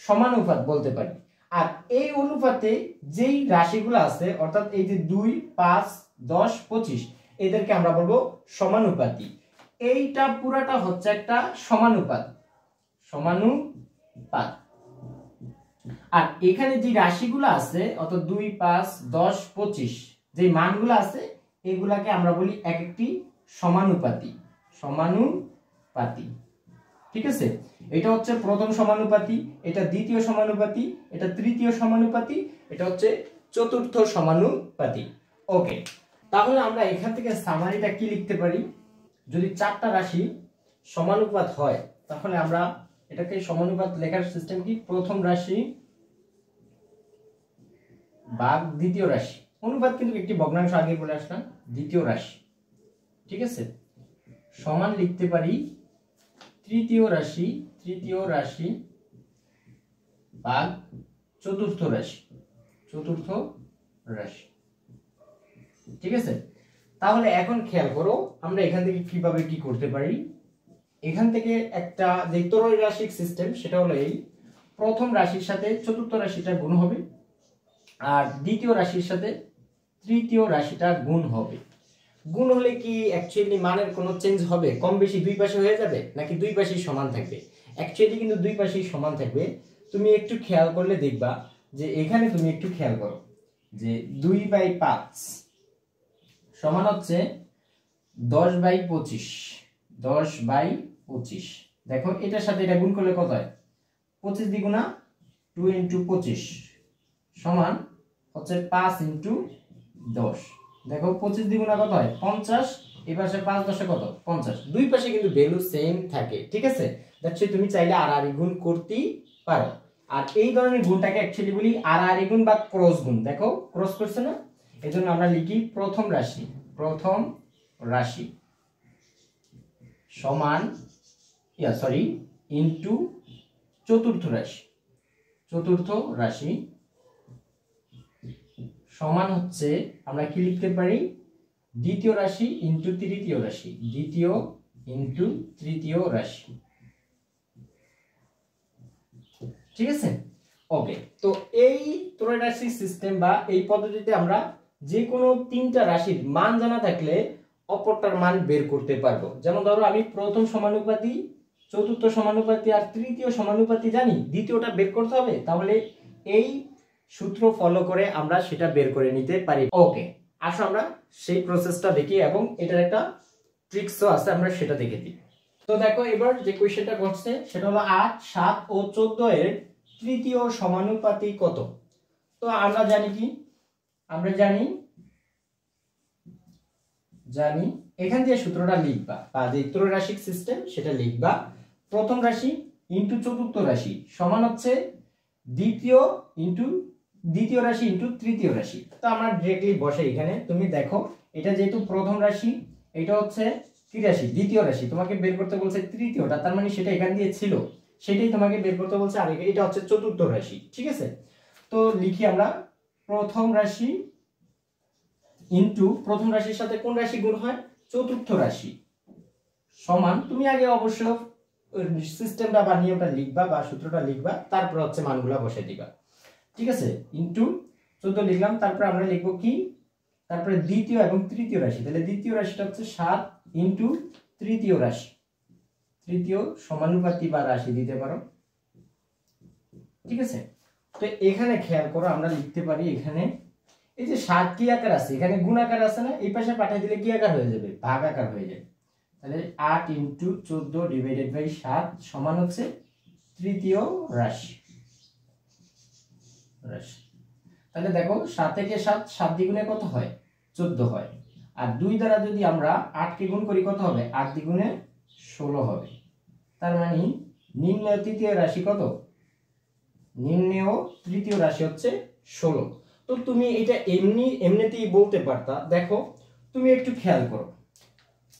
সমানুপাত বলতে পারি। আর এই অনুপাতে যেই রাশিগুলো আছে অর্থাৎ এই যে 2, 5, 10, 25 এদেরকে আমরা বলবো সমানুপাতি। এইটা পুরাটা হচ্ছে একটা সমানুপাত, সমানুপাত। আর এখানে যে রাশিগুলো আছে অর্থাৎ 2, 5, 10, 25 যে মানগুলো আছে এগুলাকে আমরা বলি এক একটি সমানুপাতি, সমানুপাতি, ঠিক আছে? এটা হচ্ছে প্রথম সমানুপাতি, এটা দ্বিতীয় সমানুপাতি, এটা তৃতীয় সমানুপাতি, এটা হচ্ছে চতুর্থ সমানুপাতি। ওকে, তাহলে আমরা এখান থেকে সামারিটা কি লিখতে পারি? যদি চারটা রাশি সমানুপাত হয় তাহলে আমরা এটাকে সমানুপাত লেখার সিস্টেম কি? প্রথম রাশি ভাগ দ্বিতীয় রাশি, অনুপাত কিন্তু একটি ভগ্নাংশ আগে বলে আসলাম, দ্বিতীয় রাশি, ঠিক আছে? সমান লিখতে পারি তৃতীয় রাশি ভাগ চতুর্থ রাশি, ঠিক আছে? তাহলে এখন খেয়াল করো আমরা এখান থেকে কিভাবে কি করতে পারি। এখান থেকে একটা যে ত্রৈরাশিক সিস্টেম সেটা হলো এই, প্রথম রাশির সাথে চতুর্থ রাশিটা গুণ হবে আর দ্বিতীয় রাশির সাথে তৃতীয় রাশিটা গুণ হবে। গুণ হলে কি অ্যাকচুয়ালি মানের কোনো চেঞ্জ হবে? কম বেশি দুই পাশে হয়ে যাবে নাকি দুই পাশেই সমান থাকবে? অ্যাকচুয়ালি কিন্তু দুই পাশেই সমান থাকবে। তুমি একটু খেয়াল করলে দেখবা যে এখানে তুমি একটু খেয়াল করো যে 2/5 সমান হচ্ছে 10/25, 10/25। দেখো এটার সাথে এটা গুণ করলে কত হয়? 25 দ্বিগুণা 2 × 25 সমান হচ্ছে 5 × 10। দেখো 25 দ্বিগুণা কত হয়? 50। এই পাশে 5 10 কত? 50। দুই পাশে কিন্তু ভ্যালু সেম থাকে, ঠিক আছে? দ্যাটস ওয়াই তুমি চাইলে আড়াআড়ি গুণ করতেই পারো। আর এই ধরনের গুণটাকে অ্যাকচুয়ালি বলি আড়াআড়ি গুণ বা ক্রস গুণ। দেখো ক্রস করছে না, এজন্য আমরা লিখি প্রথম রাশি সমান ইন্টু চতুর্থ রাশি, চতুর্থ রাশি সমান হচ্ছে আমরা কি লিখতে পারি, দ্বিতীয় রাশি ইন্টু তৃতীয় রাশি, দ্বিতীয় ইন্টু তৃতীয় রাশি। ঠিক আছে, ওকে। তো এই ত্রৈরাশিক সিস্টেম বা এই পদ্ধতিতে আমরা যে কোনো তিনটা রাশির মান জানা থাকলে অপরটার মান বের করতে পারবো। যেমন ধরো আমি প্রথম সমানুপাতি, চতুর্থ সমানুপাতি আর তৃতীয় সমানুপাতি জানি, দ্বিতীয়টা বের করতে হবে, তাহলে এই সূত্র ফলো করে আমরা সেটা বের করে নিতে পারি। ওকে, আসো আমরা সেই প্রসেসটা দেখি এবং এটার একটা ট্রিক্সও আছে, আমরা সেটা দেখে দিই। তো দেখো এবার যে কোয়েশ্চেনটা করছে সেটা হলো 8, 7 ও 14 এর তৃতীয় সমানুপাতি কত। তো আমরা জানি কি, আমরা জানি এখান দিয়ে সূত্রটা লিখবা বা যে ত্রৈরাশিক সিস্টেম সেটা লিখবা। প্রথম রাশি ইন্টু চতুর্থ রাশি সমান হচ্ছে দ্বিতীয় রাশি ইন্টু তৃতীয় রাশি। তো আমরা ডিরেক্টলি বসে এখানে, তুমি দেখো এটা যেহেতু প্রথম রাশি, এটা হচ্ছে ত্রিরাশি, দ্বিতীয় রাশি তোমাকে বের করতে বলছে তৃতীয়টা, তার মানে সেটা এখান দিয়ে ছিল, সেটাই তোমাকে বের করতে বলছে, আর এটা হচ্ছে চতুর্থ রাশি। ঠিক আছে, তো লিখি আমরা প্রথম রাশি ইন্টু প্রথম রাশির সাথে কোন রাশি গুণ হয়, চতুর্থ রাশি, সমান তুমি আগে অবশ্য সিস্টেমটা বা নিয়মটা লিখবা বা সূত্রটা লিখবা, তারপর হচ্ছে মানগুলা বসে দিবা। ঠিক আছে, ইন্টু 14 লিখলাম, তারপর আমরা লিখবো কি, তারপরে দ্বিতীয় এবং তৃতীয় রাশি, তাহলে দ্বিতীয় রাশিটা হচ্ছে 7 ইন্টু তৃতীয় রাশি, তৃতীয় সমানুপাতি বা রাশি দিতে পারো। ঠিক আছে, তো এখানে খেয়াল করো আমরা লিখতে পারি, এখানে এই যে 7 কি আকার আছে, এখানে গুণ আকার আছে না, এই পাশে পাঠিয়ে দিলে কি আকার হয়ে যাবে, ভাগ আকার হয়ে যাবে। তাহলে 8 ইন্টু 14 ডিভাইডেড বাই 7 সমান হচ্ছে তৃতীয় রাশি। তাহলে দেখো 7 থেকে 7 দ্বিগুণে কত হয়, 14 হয়, আর 2 দ্বারা যদি আমরা 8 কে গুণ করি কত হবে, 8 দ্বিগুণে 16 হবে। তার মানে নির্ণেয় তৃতীয় রাশি কত, নির্ণেয় তৃতীয় রাশি হচ্ছে 16। তো তুমি এটা এমনিতেই বলতে পারতা। দেখো তুমি একটু খেয়াল করো,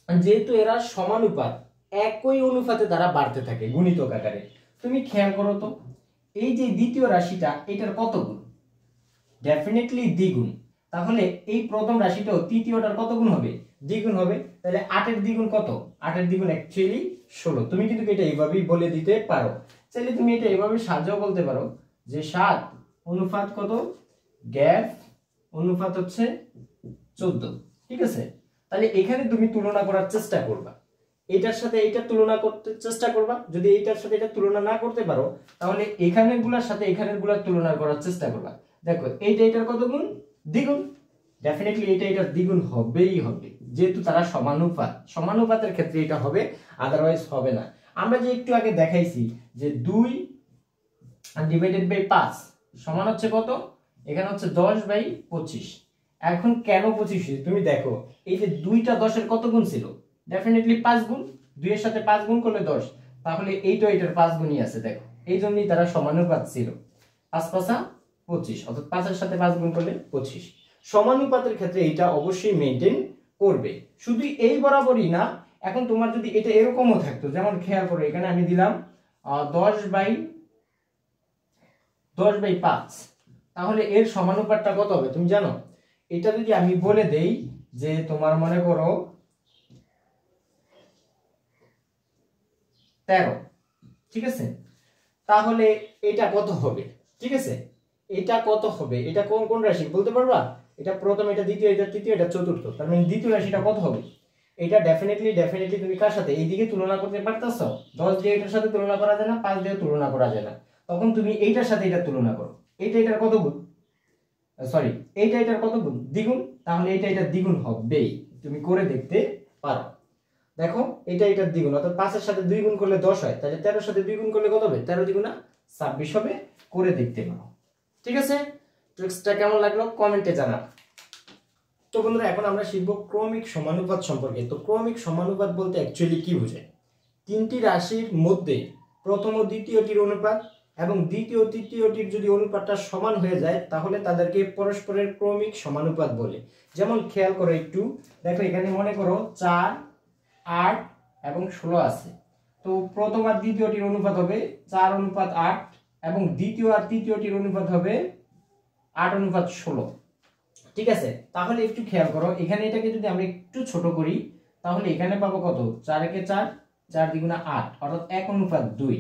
যেহেতু এরা সমানুপাত, একই অনুপাতে তারা বাড়তে থাকে গুণিতক আকারে, তুমি খেয়াল করো তো এই যে দ্বিতীয় রাশিটা এটার কত গুণ, ডেফিনেটলি দ্বিগুণ। তাহলে এই প্রথম রাশিটাও তৃতীয়টার কত গুণ হবে, দ্বিগুণ হবে। তাহলে 8 এর দ্বিগুণ কত, 8 এর দ্বিগুণ অ্যাকচুয়ালি 16। তুমি কিন্তু এটা এইভাবেই বলে দিতে পারো, চাইলে তুমি এটা এইভাবে সাজাও বলতে পারো যে 7 অনুপাত কত, গ্যাপ অনুপাত হচ্ছে 14। ঠিক আছে, তাহলে এখানে তুমি তুলনা করার চেষ্টা করবা, এটার সাথে এইটা তুলনা করতে চেষ্টা করবা। যদি এইটার সাথে এটা তুলনা না করতে পারো, তাহলে এখানের গুলার সাথে এখানের গুলার তুলনা করার চেষ্টা করবা। দেখো এইটা এটার কত গুণ, দ্বিগুণ, ডেফিনেটলি এটা এটার দ্বিগুণ হবেই হবে, যেহেতু তারা সমানুপাত, সমানুপাতের ক্ষেত্রে এটা হবে, আদারওয়াইজ হবে না। আমরা যে একটু আগে দেখাইছি যে 2 ডিভাইডেড বাই 5 সমান হচ্ছে কত, এখানে হচ্ছে 10/25। এখন কেন 25, তুমি দেখো এই যে 2টা 10 এর কত গুণ ছিল, ডেফিনেটলি 5 গুণ, 2 এর সাথে 5 গুণ করলে 10, তাহলে এইটা এটার 5 গুণই আছে। দেখো এই জন্যই তারা সমানুপাত ছিল, 5 5 25, অর্থাৎ 5 এর সাথে 5 গুণ করলে 25। সমানুপাতের ক্ষেত্রে এটা অবশ্যই মেইনটেইন করবে, শুধু এই বরাবরই না। এখন তোমার যদি এটা এরকমও থাকতো, যেমন খেয়াল করো এখানে আমি দিলাম 10/5, তাহলে এর সমানুপাতটা কত হবে তুমি জানো? এটা যদি আমি বলে দেই যে তোমার মনে করো 13, ঠিক আছে, তাহলে এটা কত হবে? ঠিক আছে, এটা কত হবে, এটা কোন কোন রাশি বলতে পারবা? এটা প্রথম, এটা দ্বিতীয়, এটা তৃতীয়, এটা চতুর্থ, তার মানে দ্বিতীয় রাশিটা কত হবে? এটা ডেফিনেটলি তুমি কার সাথে এইদিকে তুলনা করতে পারতেছো? 10 দিয়ে এটার সাথে তুলনা করা যায় না, 5 দিয়ে তুলনা করা যায় না, তখন তুমি এইটার সাথে এটা তুলনা করো। এইটা এটার কত গুণ, সরি এইটা এটার কত গুণ, দ্বিগুণ, তাহলে এটা এটার দ্বিগুণ হবেই, তুমি করে দেখতে পারো। দেখো এটা এটার দ্বিগুণ, অর্থাৎ 5 এর সাথে 2 গুণ করলে 10 হয়, তাহলে 13 এর সাথে 2 গুণ করলে কত হবে? 13 দ্বিগুণা 26 হবে, করে দেখতে পারো। ঠিক আছে, ট্রিক্সটা কেমন লাগলো কমেন্টে জানাও। তো বন্ধুরা এখন আমরা শিখব ক্রমিক সমানুপাত সম্পর্কে। তো ক্রমিক সমানুপাত বলতে অ্যাকচুয়ালি কি বোঝায়? তিনটি রাশির মধ্যে প্রথম ও দ্বিতীয়টির অনুপাত এবং দ্বিতীয় ও তৃতীয়টির যদি অনুপাতটা সমান হয়ে যায়, তাহলে তাদেরকে পরস্পরের ক্রমিক সমানুপাত বলে। যেমন খেয়াল করো একটু, দেখো এখানে মনে করো 4, 8 এবং 16 আছে। তো প্রথম আর দ্বিতীয়টির অনুপাত হবে 4:8 এবং দ্বিতীয় আর তৃতীয়টির অনুপাত হবে 8:16। ঠিক আছে, তাহলে একটু খেয়াল করো, এখানে এটাকে যদি আমরা একটু ছোট করি তাহলে এখানে পাবো কত, 4 একে 4, 4 দ্বিগুণে 8, অর্থাৎ 1:2।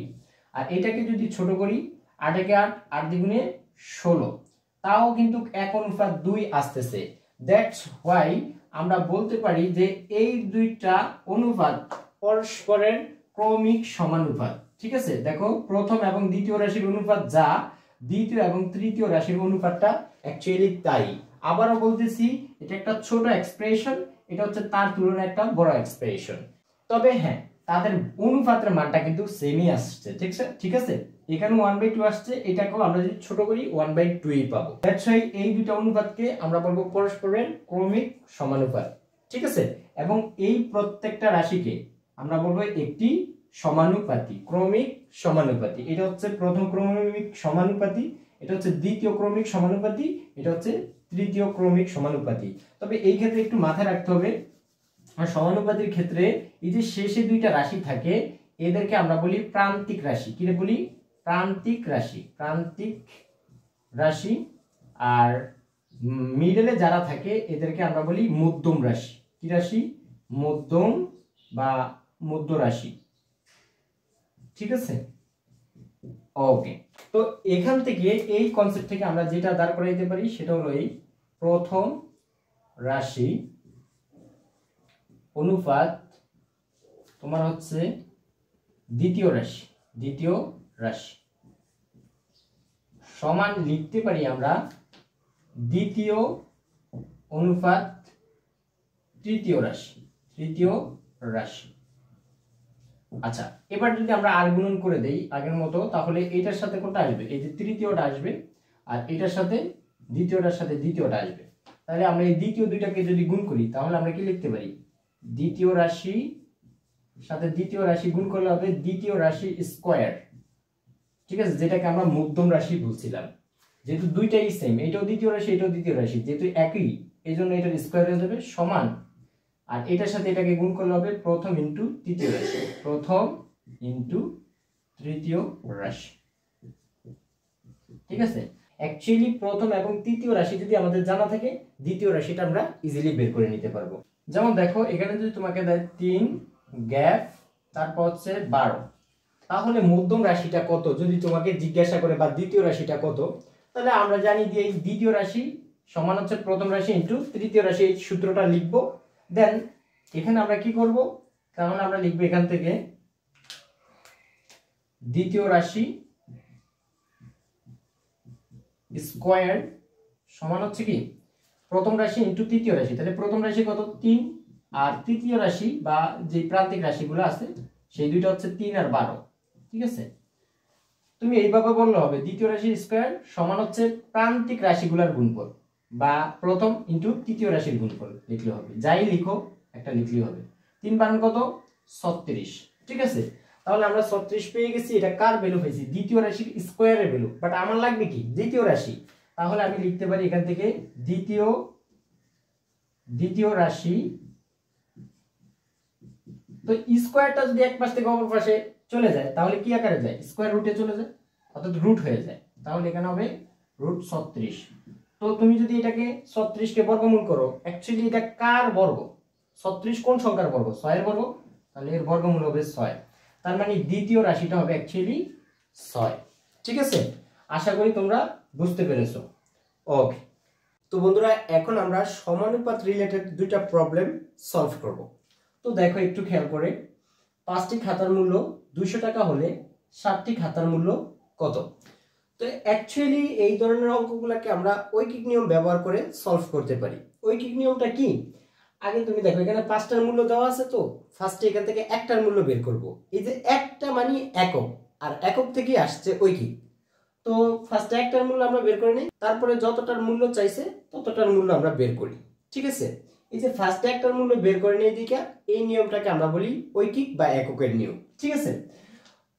আর এটাকে যদি ছোট করি 8 একে 8, 8 দ্বিগুণে 16, তাও কিন্তু 1:2 আসতেছে। দ্যাটস হোয়াই আমরা বলতে পারি যে এই দুইটা অনুপাত পরস্পরের ক্রমিক সমানুপাত। ঠিক আছে, দেখো প্রথম এবং দ্বিতীয় রাশির অনুপাত যা, দ্বিতীয় এবং তৃতীয় রাশির অনুপাতটা অ্যাকচুয়ালি তাই। আবারও বলতেছি, এটা একটা ছোট এক্সপ্রেশন, এটা হচ্ছে তার তুলনায় একটা বড় এক্সপ্রেশন। তবে হ্যাঁ, তাদের অনুপাতের মানটা কিন্তু সেমই আসছে। ঠিক আছে, এখানে 1/2 আসছে, এটাকেও আমরা যদি ছোট করি 1/2ই পাবো। দ্যাটস হোয়াই এই দুইটা অনুপাতকে আমরা বলবো পরস্পরের ক্রমিক সমানুপাত। ঠিক আছে, এবং এই প্রত্যেকটা রাশিকে আমরা বলবো একটি সমানুপাতি, ক্রমিক সমানুপাতি। এটা হচ্ছে প্রথম ক্রমিক সমানুপাতি, এটা হচ্ছে দ্বিতীয় ক্রমিক সমানুপাতি, এটা হচ্ছে তৃতীয় ক্রমিক সমানুপাতি। তবে এই ক্ষেত্রে একটু মাথায় রাখতে হবে, আর সমানুপাতির ক্ষেত্রে এই যে শেষে দুইটা রাশি থাকে এদেরকে আমরা বলি প্রান্তিক রাশি। কি বলি? প্রান্তিক রাশি, প্রান্তিক রাশি। আর মিডলে যারা থাকে এদেরকে আমরা বলি মধ্যম রাশি। কি রাশি? মধ্যম বা মধ্য রাশি। ঠিক আছে, ওকে। তো এখান থেকে এই কনসেপ্ট থেকে আমরা যেটা দাঁড় করাইতে পারি সেটা হলো এই প্রথম রাশি অনুপাত তোমার হচ্ছে দ্বিতীয় রাশি, দ্বিতীয় রাশি সমান লিখতে পারি আমরা দ্বিতীয় অনুপাত তৃতীয় রাশি, তৃতীয় রাশি। আচ্ছা, এবার যদি আমরা আর গুণন করে দেই আগের মতো, তাহলে এটার সাথে কোনটা আসবে? এই যে তৃতীয়টা আসবে, আর এটার সাথে দ্বিতীয়টার সাথে দ্বিতীয়টা আসবে। তাহলে আমরা এই দ্বিতীয় দুইটাকে যদি গুণ করি তাহলে আমরা কি লিখতে পারি? দ্বিতীয় রাশি সাথে দ্বিতীয় রাশি গুণ করলে হবে দ্বিতীয় রাশি স্কয়ার। ঠিক আছে, যেটাকে আমরা মধ্যম রাশি বলছিলাম। যেহেতু দুইটাই সেম, এটাও দ্বিতীয় রাশি এটাও দ্বিতীয় রাশি, যেহেতু একই, এই জন্য এটার স্কয়ার হয়ে যাবে সমান। আর এটার সাথে এটাকে গুণ করলে হবে প্রথম ইন্টু তৃতীয় রাশি, প্রথম ইন্টু তৃতীয় রাশি। ঠিক আছে, অ্যাকচুয়ালি প্রথম এবং তৃতীয় রাশি যদি আমাদের জানা থাকে, দ্বিতীয় রাশিটা আমরা ইজিলি বের করে নিতে পারবো। যেমন দেখো, এখানে যদি তোমাকে দেয় 3 গ্যাপ তারপর হচ্ছে 12, তাহলে মধ্যম রাশিটা কত যদি তোমাকে জিজ্ঞাসা করে, বা দ্বিতীয় রাশিটা কত, তাহলে আমরা জানি যে এই দ্বিতীয় রাশি সমান হচ্ছে প্রথম রাশি ইন্টু তৃতীয় রাশি। এই সূত্রটা লিখবো। দেন এখানে আমরা কি করব? তাহলে আমরা লিখবো এখান থেকে দ্বিতীয় রাশি স্কয়ার সমান হচ্ছে কি প্রথম রাশি ইন্টু তৃতীয় রাশি। তাহলে প্রথম রাশি কত? 3, আর তৃতীয় রাশি বা যে প্রান্তিক রাশিগুলো আছে সেই দুইটা হচ্ছে 3 আর 12। ঠিক আছে, তুমি এইভাবে বললে হবে দ্বিতীয় রাশি স্কয়ার সমান হচ্ছে প্রান্তিক রাশিগুলোর গুণফল, বা প্রথম ইন্টু তৃতীয় রাশির গুণফল লিখলে হবে। যাই লিখো একটা লিখলে হবে। 3 বানান কত? 36। ঠিক আছে, তাহলে আমরা 36 পেয়ে গেছি। এটা কার ভ্যালু পেয়েছি? দ্বিতীয় রাশির স্কয়ারের ভ্যালু। বাট আমার লাগবে কি? দ্বিতীয় রাশি। তাহলে আমি লিখতে পারি এখান থেকে দ্বিতীয় রাশি। তো স্কয়ারটা যদি এক পাশ থেকে অপর পাশে চলে যায় তাহলে কি আকারে যায়? স্কয়ার রুটে চলে যায়, অর্থাৎ রুট হয়ে যায়। তাহলে এখানে হবে রুট 36। তো তুমি যদি এটাকে 36 কে বর্গমূল করো, অ্যাকচুয়ালি এটা কার বর্গ? 36 কোন সংখ্যার বর্গ? 6 এর বর্গ। তাহলে এর বর্গমূল হবে 6। তার মানে দ্বিতীয় রাশিটা হবে অ্যাকচুয়ালি 6। ঠিক আছে, আশা করি তোমরা বুঝতে পেরেছো। ওকে, তো বন্ধুরা এখন আমরা সমানুপাত রিলেটেড দুইটা প্রবলেম সলভ করব। তো দেখো একটু খেয়াল করে, 5টি খাতার মূল্য 200 টাকা হলে 7টি খাতার মূল্য কত? তো অ্যাকচুয়ালি এই ধরনের অঙ্কগুলোকে আমরা ঐকিক নিয়ম ব্যবহার করে সলভ করতে পারি। ঐকিক নিয়মটা কি? আগে তুমি দেখো এখানে 5টার মূল্য দেওয়া আছে, তো ফার্স্টে এখান থেকে একটার মূল্য বের করব। এই যে একটা মানে একক, আর একক থেকে আসছে ঐকিক। তো ফার্স্টে একটার মূল্য আমরা বের করে নিই, তারপরে যতটার মূল্য চাইছে ততটার মূল্য আমরা বের করি। ঠিক আছে, এই যে ফার্স্টে একটার মূল্য বের করে নিয়ে দিকে, এই নিয়মটাকে আমরা বলি ঐকিক বা এককের নিয়ম। ঠিক আছে,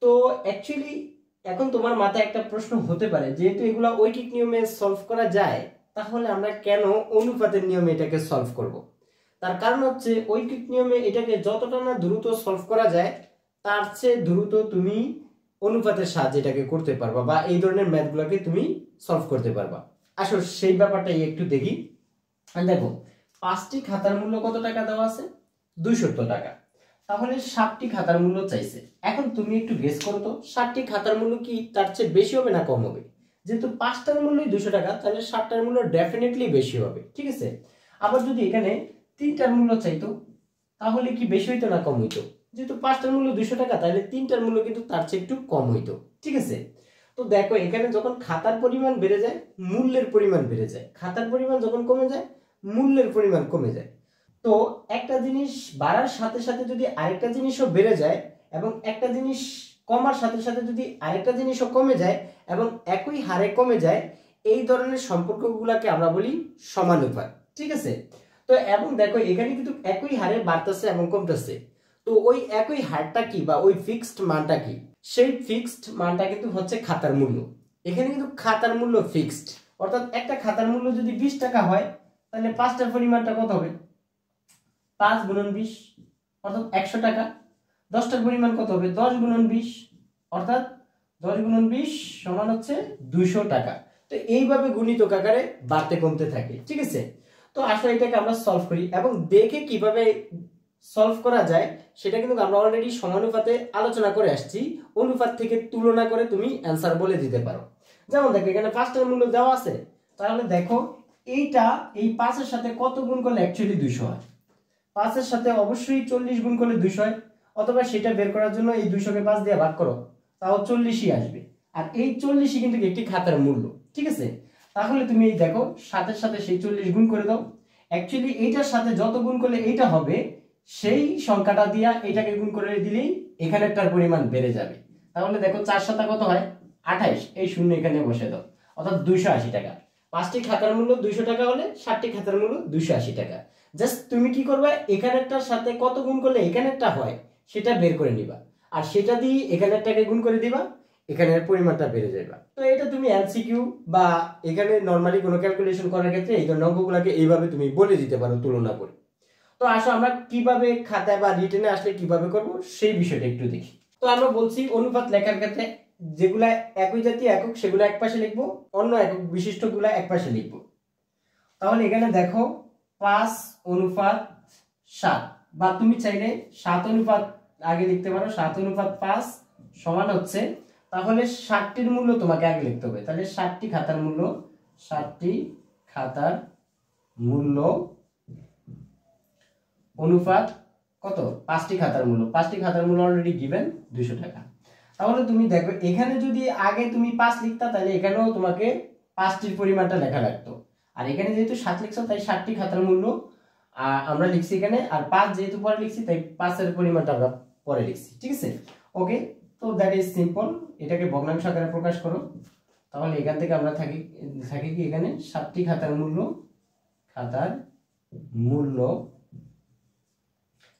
তো অ্যাকচুয়ালি এখন তোমার মাথায় একটা প্রশ্ন হতে পারে, যেহেতু এগুলা ঐকিক নিয়মে সলভ করা যায়, তাহলে আমরা কেন অনুপাতের নিয়মে এটাকে সলভ করব? তার কারণ হচ্ছে ঐকিক নিয়মে এটাকে যতটা না দ্রুত সলভ করা যায় তার চেয়ে দ্রুত তুমি অনুপাতের সাহায্যে এটাকে করতে পারবা বা এই ধরনের ম্যাথগুলোকে তুমি সলভ করতে পারবা। আসলে সেই ব্যাপারটাই একটু দেখি। দেখো 5টি খাতার মূল্য কত টাকা দেওয়া আছে? 270 টাকা। তাহলে 7টি খাতার মূল্য চাইছে। এখন তুমি একটু গেস করো তো 7টি খাতার মূল্য কি তার চেয়ে বেশি হবে না কম হবে? যেহেতু 5টার মূল্যই 200 টাকা, তাহলে 7টার মূল্য ডেফিনেটলি বেশি হবে, ঠিক আছে। আবার যদি এখানে 3টার মূল্য চাইতো তাহলে কি বেশি হইতো না কম হইতো? যেহেতু 5টার মূল্য 200 টাকা, তাহলে 3টার মূল্য কিন্তু তার চেয়ে একটু কম হইতো, ঠিক আছে। তো দেখো এখানে যখন খাতার পরিমাণ বেড়ে যায় মূল্যের পরিমাণ বেড়ে যায়, খাতার পরিমাণ যখন কমে যায় মূল্যের পরিমাণ কমে যায়। তো একটা জিনিস বাড়ার সাথে সাথে যদি আরেকটা জিনিসও বেড়ে যায় এবং একটা জিনিস কমার সাথে সাথে যদি আরেকটা জিনিসও কমে যায় এবং একই হারে কমে যায়, এই ধরনের সম্পর্কগুলোকে আমরা বলি সমানুপাত, ঠিক আছে। তো এবং দেখো এখানে কিন্তু একই হারে বাড়তেছে এবং কমতেছে। তো ওই একই হারটা কি বা ওই ফিক্সড মানটা কি? সেই ফিক্সড মানটা কিন্তু হচ্ছে খাতার মূল্য। এখানে কিন্তু খাতার মূল্য ফিক্সড, অর্থাৎ একটা খাতার মূল্য যদি 20 টাকা হয় তাহলে 5টার পরিমাণটা কত হবে? 5 গুণন 20 অর্থাৎ 100 টাকা। 10টার পরিমাণ কত হবে? 10 গুণন 20 অর্থাৎ 10 গুণন 20 সমান হচ্ছে 200 টাকা। তো এইভাবে গুণিতক আকারে বাড়তে কমতে থাকে, ঠিক আছে। তো আসলে এটাকে আমরা সলভ করি এবং দেখে কিভাবে সলভ করা যায় সেটা কিন্তু আমরা অলরেডি সমানুপাতে আলোচনা করে আসছি। অনুপাত থেকে তুলনা করে তুমি অ্যান্সার বলে দিতে পারো। যেমন দেখো এখানে 5টার মূল্য দেওয়া আছে, তাহলে দেখো এইটা এই 5-এর সাথে কত গুণ করলে অ্যাকচুয়ালি 200 হয়? 5-এর সাথে অবশ্যই 40 গুণ করলে 200 হয়, অথবা সেটা বের করার জন্য এই 200কে 5 দিয়ে ভাগ করো, তাও 40ই আসবে। আর এই 40ই কিন্তু একটি খাতার মূল্য, ঠিক আছে। তাহলে তুমি এই দেখো 7-এর সাথে সেই 40 গুণ করে দাও। অ্যাকচুয়ালি এইটার সাথে যত গুণ করলে এইটা হবে সেই সংখ্যাটা দিয়া এটাকে গুণ করে দিলেই এখানেরটার পরিমাণ বেড়ে যাবে। তাহলে দেখো 4 7 কত হয়? 28। এই শূন্য এখানে বসে দাও, অর্থাৎ 280 টাকা। 5টি খাতার মূল্য 200 টাকা হলে 7টি খাতার মূল্য 280 টাকা। জাস্ট তুমি কি করবে? এখানেরটার সাথে কত গুণ করলে এখানেরটা হয় সেটা বের করে নিবা, আর সেটা দিয়ে এখানেরটাকে গুণ করে দিবা, এখানের পরিমাণটা বেড়ে যাবে। তো এটা তুমি এমসিকিউ বা এখানে নরমালি কোনো ক্যালকুলেশন করার ক্ষেত্রে এই ধরনের অঙ্কগুলোকে এইভাবে তুমি বলে দিতে পারো তুলনা করে। তো আসো আমরা কিভাবে খাতায় বা রিটেনে আসলে কিভাবে করব সেই বিষয়টা একটু দেখি। তো আমরা বলছি অনুপাত লেখার ক্ষেত্রে যেগুলা একই জাতীয় একক সেগুলো একপাশে লিখবো, অন্য একক বিশিষ্টগুলা একপাশে লিখবো। তাহলে এখানে দেখো 5:7 বা তুমি চাইলে 7 আগে লিখতে পারো। 7:5 সমান হচ্ছে, তাহলে 60টির মূল্য তোমাকে আগে লিখতে হবে। তাহলে 60টি খাতার মূল্য, 60টি খাতার মূল্য অনুপাত কত? 5টি খাতার মূল্য। 5টি খাতার মূল্য অলরেডি গিভেন 200 টাকা। তাহলে তুমি দেখো এখানে যদি আগে তুমি 5 লিখতা তাহলে এখানেও তোমাকে 5টির পরিমাণটা লেখা লাগতো। আর এখানে যেহেতু 7 লিখছো তাই 60টি খাতার মূল্য আমরা লিখছি এখানে, আর 5 যেহেতু পরে লিখছি তাই 5-এর পরিমাণটা আমরা পরে লিখছি, ঠিক আছে। ওকে, তো দ্যাট ইজ সিম্পল। এটাকে ভগ্নাংশ আকারে প্রকাশ করো। তাহলে এখান থেকে আমরা থাকি কি এখানে 7টি খাতার মূল্য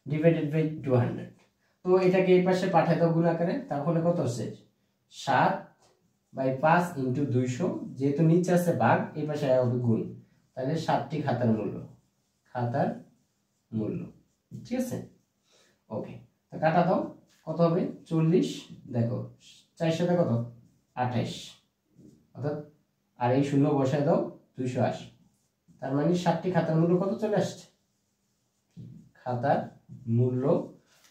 ডিভাইডেড বাই 200। তো এটাকে এই পাশে পাঠাই দাও গুণ আকারে। তাহলে কত হচ্ছে? 7/5 × 200, যেহেতু নিচে আছে ভাগ এই পাশে হবে গুণ, তাহলে 7টি খাতার মূল্য, ঠিক আছে। ওকে, তো কাটা দাও, কত হবে? 40। দেখো 4 সাথে কত? 28, অর্থাৎ আর এই শূন্য বসায় দাও 280। তার মানে 7টি খাতার মূল্য কত চলে আসছে? খাতার মূল্য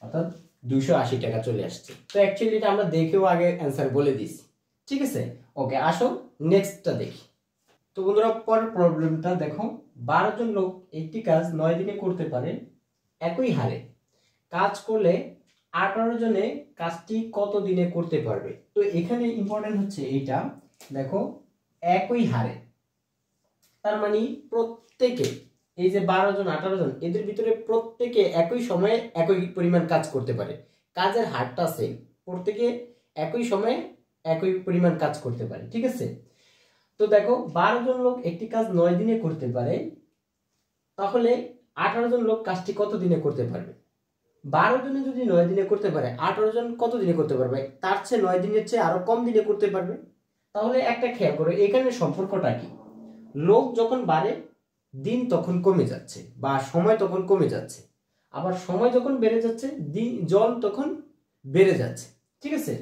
অর্থাৎ 280 টাকা চলে আসছে। তো অ্যাকচুয়ালি এটা আমরা দেখেও আগে অ্যান্সার বলে দিছি, ঠিক আছে। ওকে, আসো নেক্সটটা দেখি। তো বন্ধুরা পরের প্রবলেমটা দেখো, 12 জন লোক একটি কাজ 9 দিনে করতে পারে। একই হারে কাজ করলে 18 জনে কাজটি কত দিনে করতে পারবে? তো এখানে ইম্পর্টেন্ট হচ্ছে এইটা, দেখো একই হারে, তার মানে প্রত্যেকে এই যে 12 জন 18 জন এদের ভিতরে প্রত্যেকে একই সময়ে একই পরিমাণ কাজ করতে পারে। কাজের হারটা সেম, প্রত্যেকে একই সময়ে একই পরিমাণ কাজ করতে পারে, ঠিক আছে। তো দেখো 12 জন লোক একটি কাজ 9 দিনে করতে পারে, তাহলে 18 জন লোক কাজটি কত দিনে করতে পারবে? 12 জনে যদি 9 দিনে করতে পারে, 18 জন কত দিনে করতে পারবে? তার চেয়ে 9 দিনের চেয়ে আরো কম দিনে করতে পারবে। তাহলে একটা খেয়াল করো এখানে সম্পর্কটা কি? লোক যখন বাড়ে দিন তখন কমে যাচ্ছে বা সময় তখন কমে যাচ্ছে, আবার সময় যখন বেড়ে যাচ্ছে দিন জন তখন বেড়ে যাচ্ছে। ঠিক আছে,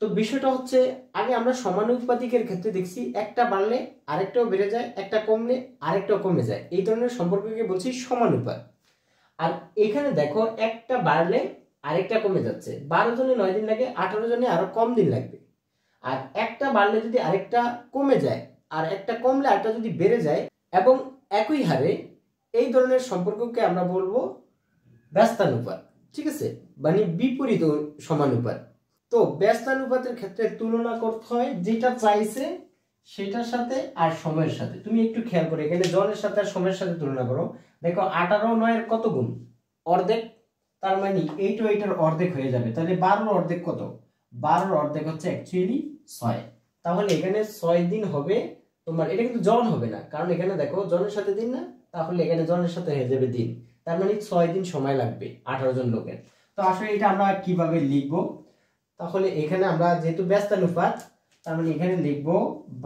তো বিষয়টা হচ্ছে আগে আমরা সমানুপাতিকের ক্ষেত্রে দেখছি একটা বাড়লে আরেকটাও বেড়ে যায়, একটা কমলে আরেকটাও কমে যায়, এই ধরনের সম্পর্ককে বলছি সমানুপাত। আর এখানে দেখো একটা বাড়লে আরেকটা কমে যাচ্ছে, 12 জনে 9 দিন লাগে, 18 জনে আরো কম দিন লাগবে। আর একটা বাড়লে যদি আরেকটা কমে যায় আর একটা কমলে আরেকটা যদি বেড়ে যায় এবং একই হারে, এই ধরনের সম্পর্ককে আমরা বলবো ব্যস্তানুপাত। ঠিক আছে, মানে বিপরীত সমানুপাত। তো ব্যস্তানুপাতের ক্ষেত্রে তুলনা করতে হয় যেটা চাইছে সেটার সাথে আর সময়ের সাথে। তুমি একটু খেয়াল করো, এখানে জনের সাথে আর সময়ের সাথে তুলনা করো। দেখো 18 9 এর কত গুণ? অর্ধেক। তার মানে এইটা এইটার অর্ধেক হয়ে যাবে। তাহলে 12 অর্ধেক কত? 12 অর্ধেক হচ্ছে অ্যাকচুয়ালি 6। তাহলে এখানে 6 দিন হবে তোমার। এটা কিন্তু জন হবে না, কারণ এখানে দেখো জনের সাথে দিন না, তাহলে এখানে জনের সাথে হয়ে যাবে দিন। তার মানে 6 দিন সময় লাগবে 18 জন লোকের। তো আসলে এটা আমরা কিভাবে লিখবো? তাহলে এখানে আমরা যেহেতু ব্যস্তানুপাত, তার মানে এখানে লিখবো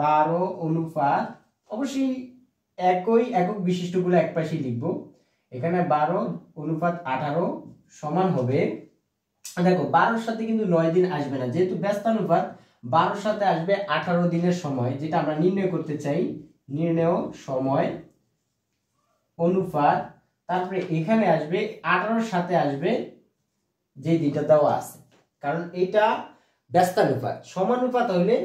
12 অনুপাত, অবশ্যই একই একক বিশিষ্টগুলো একপাশেই লিখবো। এখানে 12 অনুপাত 18 সমান হবে, দেখো 12 সাথে কিন্তু 9 দিন আসবে না, যেহেতু ব্যস্তানুপাত 12 সাথে আসবে 18 দিনের সময়, যেটা আমরা নির্ণয় করতে চাই। নির্ণয় সময় অনুপাত, তারপরে এখানে আসবে 18 সাথে আসবে যে দুইটা দেওয়া আছে, কারণ এটা ব্যস্তানুপাত। সমানুপাত হইলে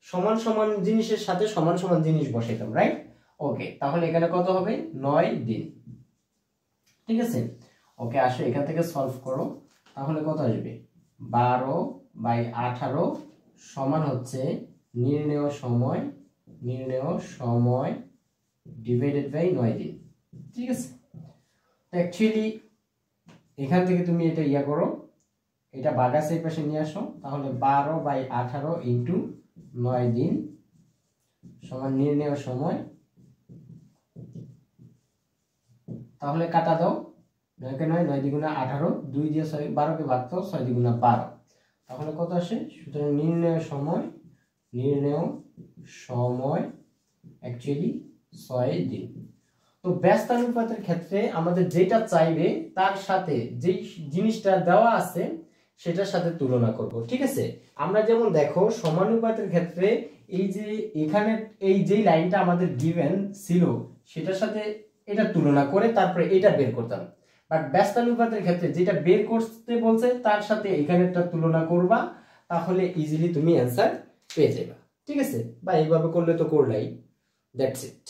সমান সমান জিনিসের সাথে সমান সমান জিনিস বসাইতাম, রাইট? ওকে, তাহলে এখানে কত হবে? 9 দিন। ঠিক আছে, ওকে, আসো এখান থেকে সলভ করো। তাহলে কত আসবে? 12/18 সমান হচ্ছে নির্ণেয় সময় ডিভাইডেড বাই 9 দিন। ঠিক আছে, তো অ্যাকচুয়ালি এখান থেকে তুমি এটা ইয়া করো, এটা বাগাসে এই পাশে নিয়ে আসো। তাহলে 12/18 ইন্টু 9 দিন সমান নির্ণেয় সময়। তাহলে কাটা দাও, 9 কে 9, 9 দ্বিগুণে 18, 2 দিয়ে 6, 12 কে ভাগ দাও, 6 দ্বিগুণে 12। তাহলে কত আসে? সুতরাং নির্ণেয় সময় অ্যাকচুয়ালি 6 দিন। তো ব্যস্তানুপাতের ক্ষেত্রে আমাদের যেটা চাইবে তার সাথে যেই জিনিসটা দেওয়া আছে সেটার সাথে তুলনা করব। ঠিক আছে, আমরা যেমন দেখো সমানুপাতের ক্ষেত্রে এই যে এখানে এই যে লাইনটা আমাদের গিভেন ছিল সেটার সাথে এটা তুলনা করে তারপরে এটা বের করতাম। বাট ব্যস্তানুপাতের ক্ষেত্রে যেটা বের করতে বলছে তার সাথে এখানেরটা তুলনা করবা, তাহলে ইজিলি তুমি অ্যান্সার পেয়ে যাবে। ঠিক আছে, বা এইভাবে করলে তো করলাই, দ্যাটস ইট।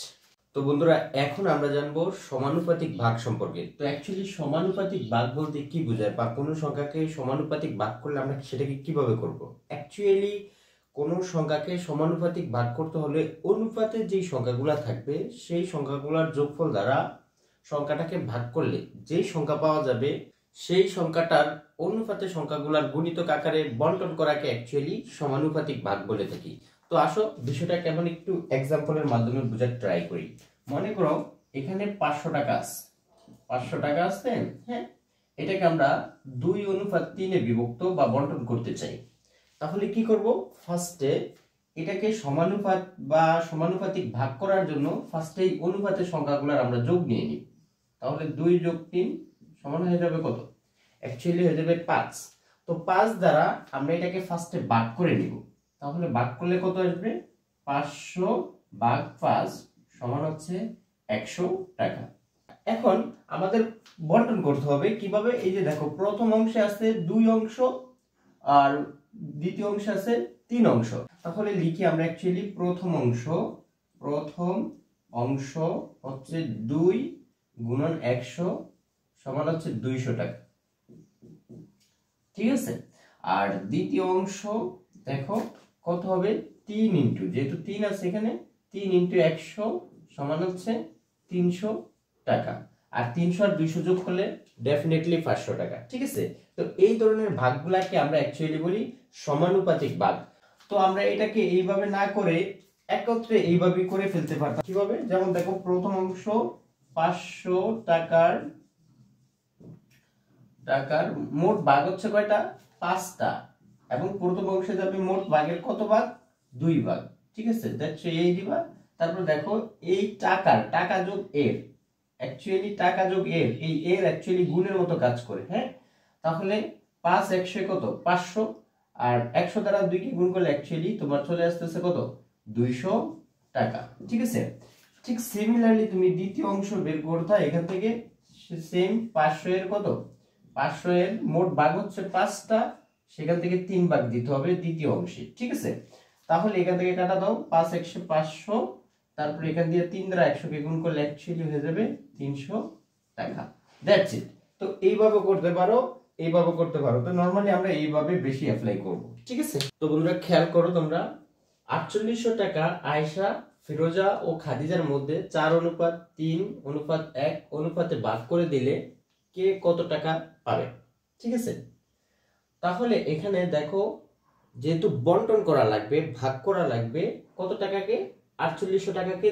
তো বন্ধুরা, এখন আমরা জানবো সমানুপাতিক ভাগ সম্পর্কে। তো অ্যাকচুয়ালি সমানুপাতিক ভাগ বলতে কি বোঝায়, বা কোনো সংখ্যাকে সমানুপাতিক ভাগ করলে আমরা সেটাকে কিভাবে করব? অ্যাকচুয়ালি কোনো সংখ্যাকে সমানুপাতিক ভাগ করতে হলে অনুপাতে যেই সংখ্যাগুলো থাকবে সেই সংখ্যাগুলোর যোগফল দ্বারা সংখ্যাটাকে ভাগ করলে যেই সংখ্যা পাওয়া যাবে সেই সংখ্যাটার অনুপাতে সংখ্যাগুলোর গুণিতক আকারে বন্টন করাকে অ্যাকচুয়ালি সমানুপাতিক ভাগ বলে থাকি। তো আসো বিষয়টা কেমন একটু এক্সাম্পলের মাধ্যমে বোঝার ট্রাই করি। মনে করো এখানে 500 টাকা আছে, 500 টাকা আছে, হ্যাঁ, এটাকে আমরা 2:3 এ বিভক্ত বা বন্টন করতে চাই। তাহলে কি করব? ফার্স্টে এটাকে সমানুপাত বা সমানুপাতিক ভাগ করার জন্য ফার্স্টে এই অনুপাতের সংখ্যাগুলোর আমরা যোগ নিয়ে নিই। তাহলে 2 + 3 সমান হয়ে যাবে কত? অ্যাকচুয়ালি হয়ে যাবে 5। তো 5 দ্বারা আমরা এটাকে ফার্স্টে ভাগ করে নিব। তাহলে ভাগ করলে কত আসবে? 500/5 সমান হচ্ছে 100 টাকা। এখন আমাদের বন্টন করতে হবে কিভাবে? এই যে দেখো প্রথম অংশে আছে 2 অংশ আর দ্বিতীয় অংশে আছে 3 অংশ। তাহলে লিখি আমরা অ্যাকচুয়ালি প্রথম অংশ হচ্ছে 2 গুণন 100 সমান হচ্ছে 200 টাকা। ঠিক আছে, আর দ্বিতীয় অংশ দেখো কত হবে? 3 ইন্টু, যেহেতু 3 আছে এখানে, 3 ইন্টু 100 সমান হচ্ছে 300 টাকা। আর 300 আর 200 যোগ করলে ডেফিনেটলি 500 টাকা। ঠিক আছে, তো এই ধরনের ভাগগুলাকে আমরা অ্যাকচুয়ালি বলি সমানুপাতিক ভাগ। তো আমরা এটাকে এইভাবে না করে একত্রে এইভাবে করে ফেলতে পারতাম। কিভাবে? যেমন দেখো প্রথম অংশ 500 টাকার মোট ভাগ হচ্ছে কয়টা? 5টা, এবং প্রথম অংশে যাবে মোট ভাগের কত ভাগ? 2 ভাগ। ঠিক আছে, দ্যাটস এই দিবা। তারপর দেখো এই টাকা যোগ এর, অ্যাকচুয়ালি টাকা যোগ এর, এই এর অ্যাকচুয়ালি গুণের মতো কাজ করে, হ্যাঁ। তাহলে 5 100 কত 500, আর 100 দ্বারা 2 কে গুণ করলে অ্যাকচুয়ালি তোমার চলে আসতেছে কত 200 টাকা। ঠিক আছে, ঠিক সিমিলারলি তুমি দ্বিতীয় অংশ বের করতে এখান থেকে সেম 500 এর কত 500 এর মোট ভাগ হচ্ছে 5টা, সেখান থেকে 3 ভাগ দিতে হবে দ্বিতীয় অংশে। ঠিক আছে, তাহলে এখান থেকে কাটা দাও 5 100 500, তারপর এখান দিয়ে 3 দ্বারা 100 কে গুণ করলে অ্যাকচুয়ালি হয়ে যাবে 300 টাকা। That's it. তো এইভাবে করতে পারো, এইভাবে করতে পারো। তো নরমালি আমরা এইভাবে বেশি অ্যাপ্লাই করব। ঠিক আছে, তো বন্ধুরা খেয়াল করো তোমরা 4800 টাকা আয়েশা, ফিরোজা ও খাদিজার মধ্যে 4:3:1 অনুপাতে ভাগ করে দিলে কে কত টাকা পাবে। ঠিক আছে, তাহলে এখানে দেখো যেহেতু বন্টন করা লাগবে, ভাগ করা লাগবে কত টাকাকে 4800 টাকাকে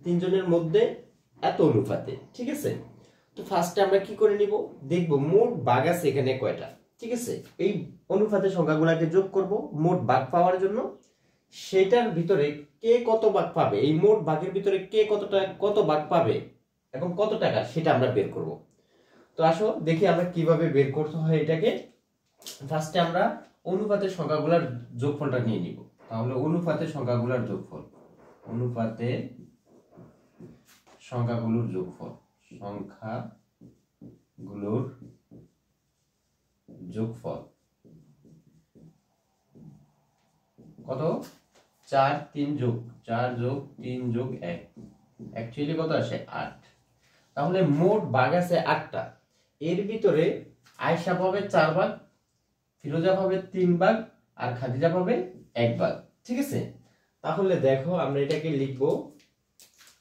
তিনজনের মধ্যে এত অনুপাতে। ঠিক আছে, তো ফার্স্টে আমরা কি করে নিব, দেখব মোট ভাগ আছে এখানে কয়টা। ঠিক আছে, এই অনুপাতের সংখ্যাগুলোকে যোগ করব মোট ভাগ পাওয়ার জন্য। সেটার ভিতরে কে কত ভাগ পাবে, এই মোট ভাগের ভিতরে কে কত ভাগ পাবে এবং কত টাকা, সেটা আমরা বের করব। তো আসো দেখি আমরা কিভাবে বের করতে হয় এটাকে। ফার্স্টে আমরা অনুপাতের সংখ্যাগুলোর যোগফলটা নিয়ে নিব। তাহলে অনুপাতের সংখ্যাগুলোর যোগফল, অনুপাতের সংখ্যাগুলোর যোগফল, সংখ্যাগুলোর যোগফল কত 4 3 যোগ 4 যোগ 3 যোগ 1, অ্যাকচুয়ালি কত আসে 8। তাহলে মোট ভাগ আছে 8টা, এর ভিতরে আয়েশা পাবে 4 ভাগ, ফিরোজা পাবে 3 ভাগ, আর খাদিজা পাবে 1 ভাগ। ঠিক আছে, তাহলে দেখো আমরা এটাকে লিখবো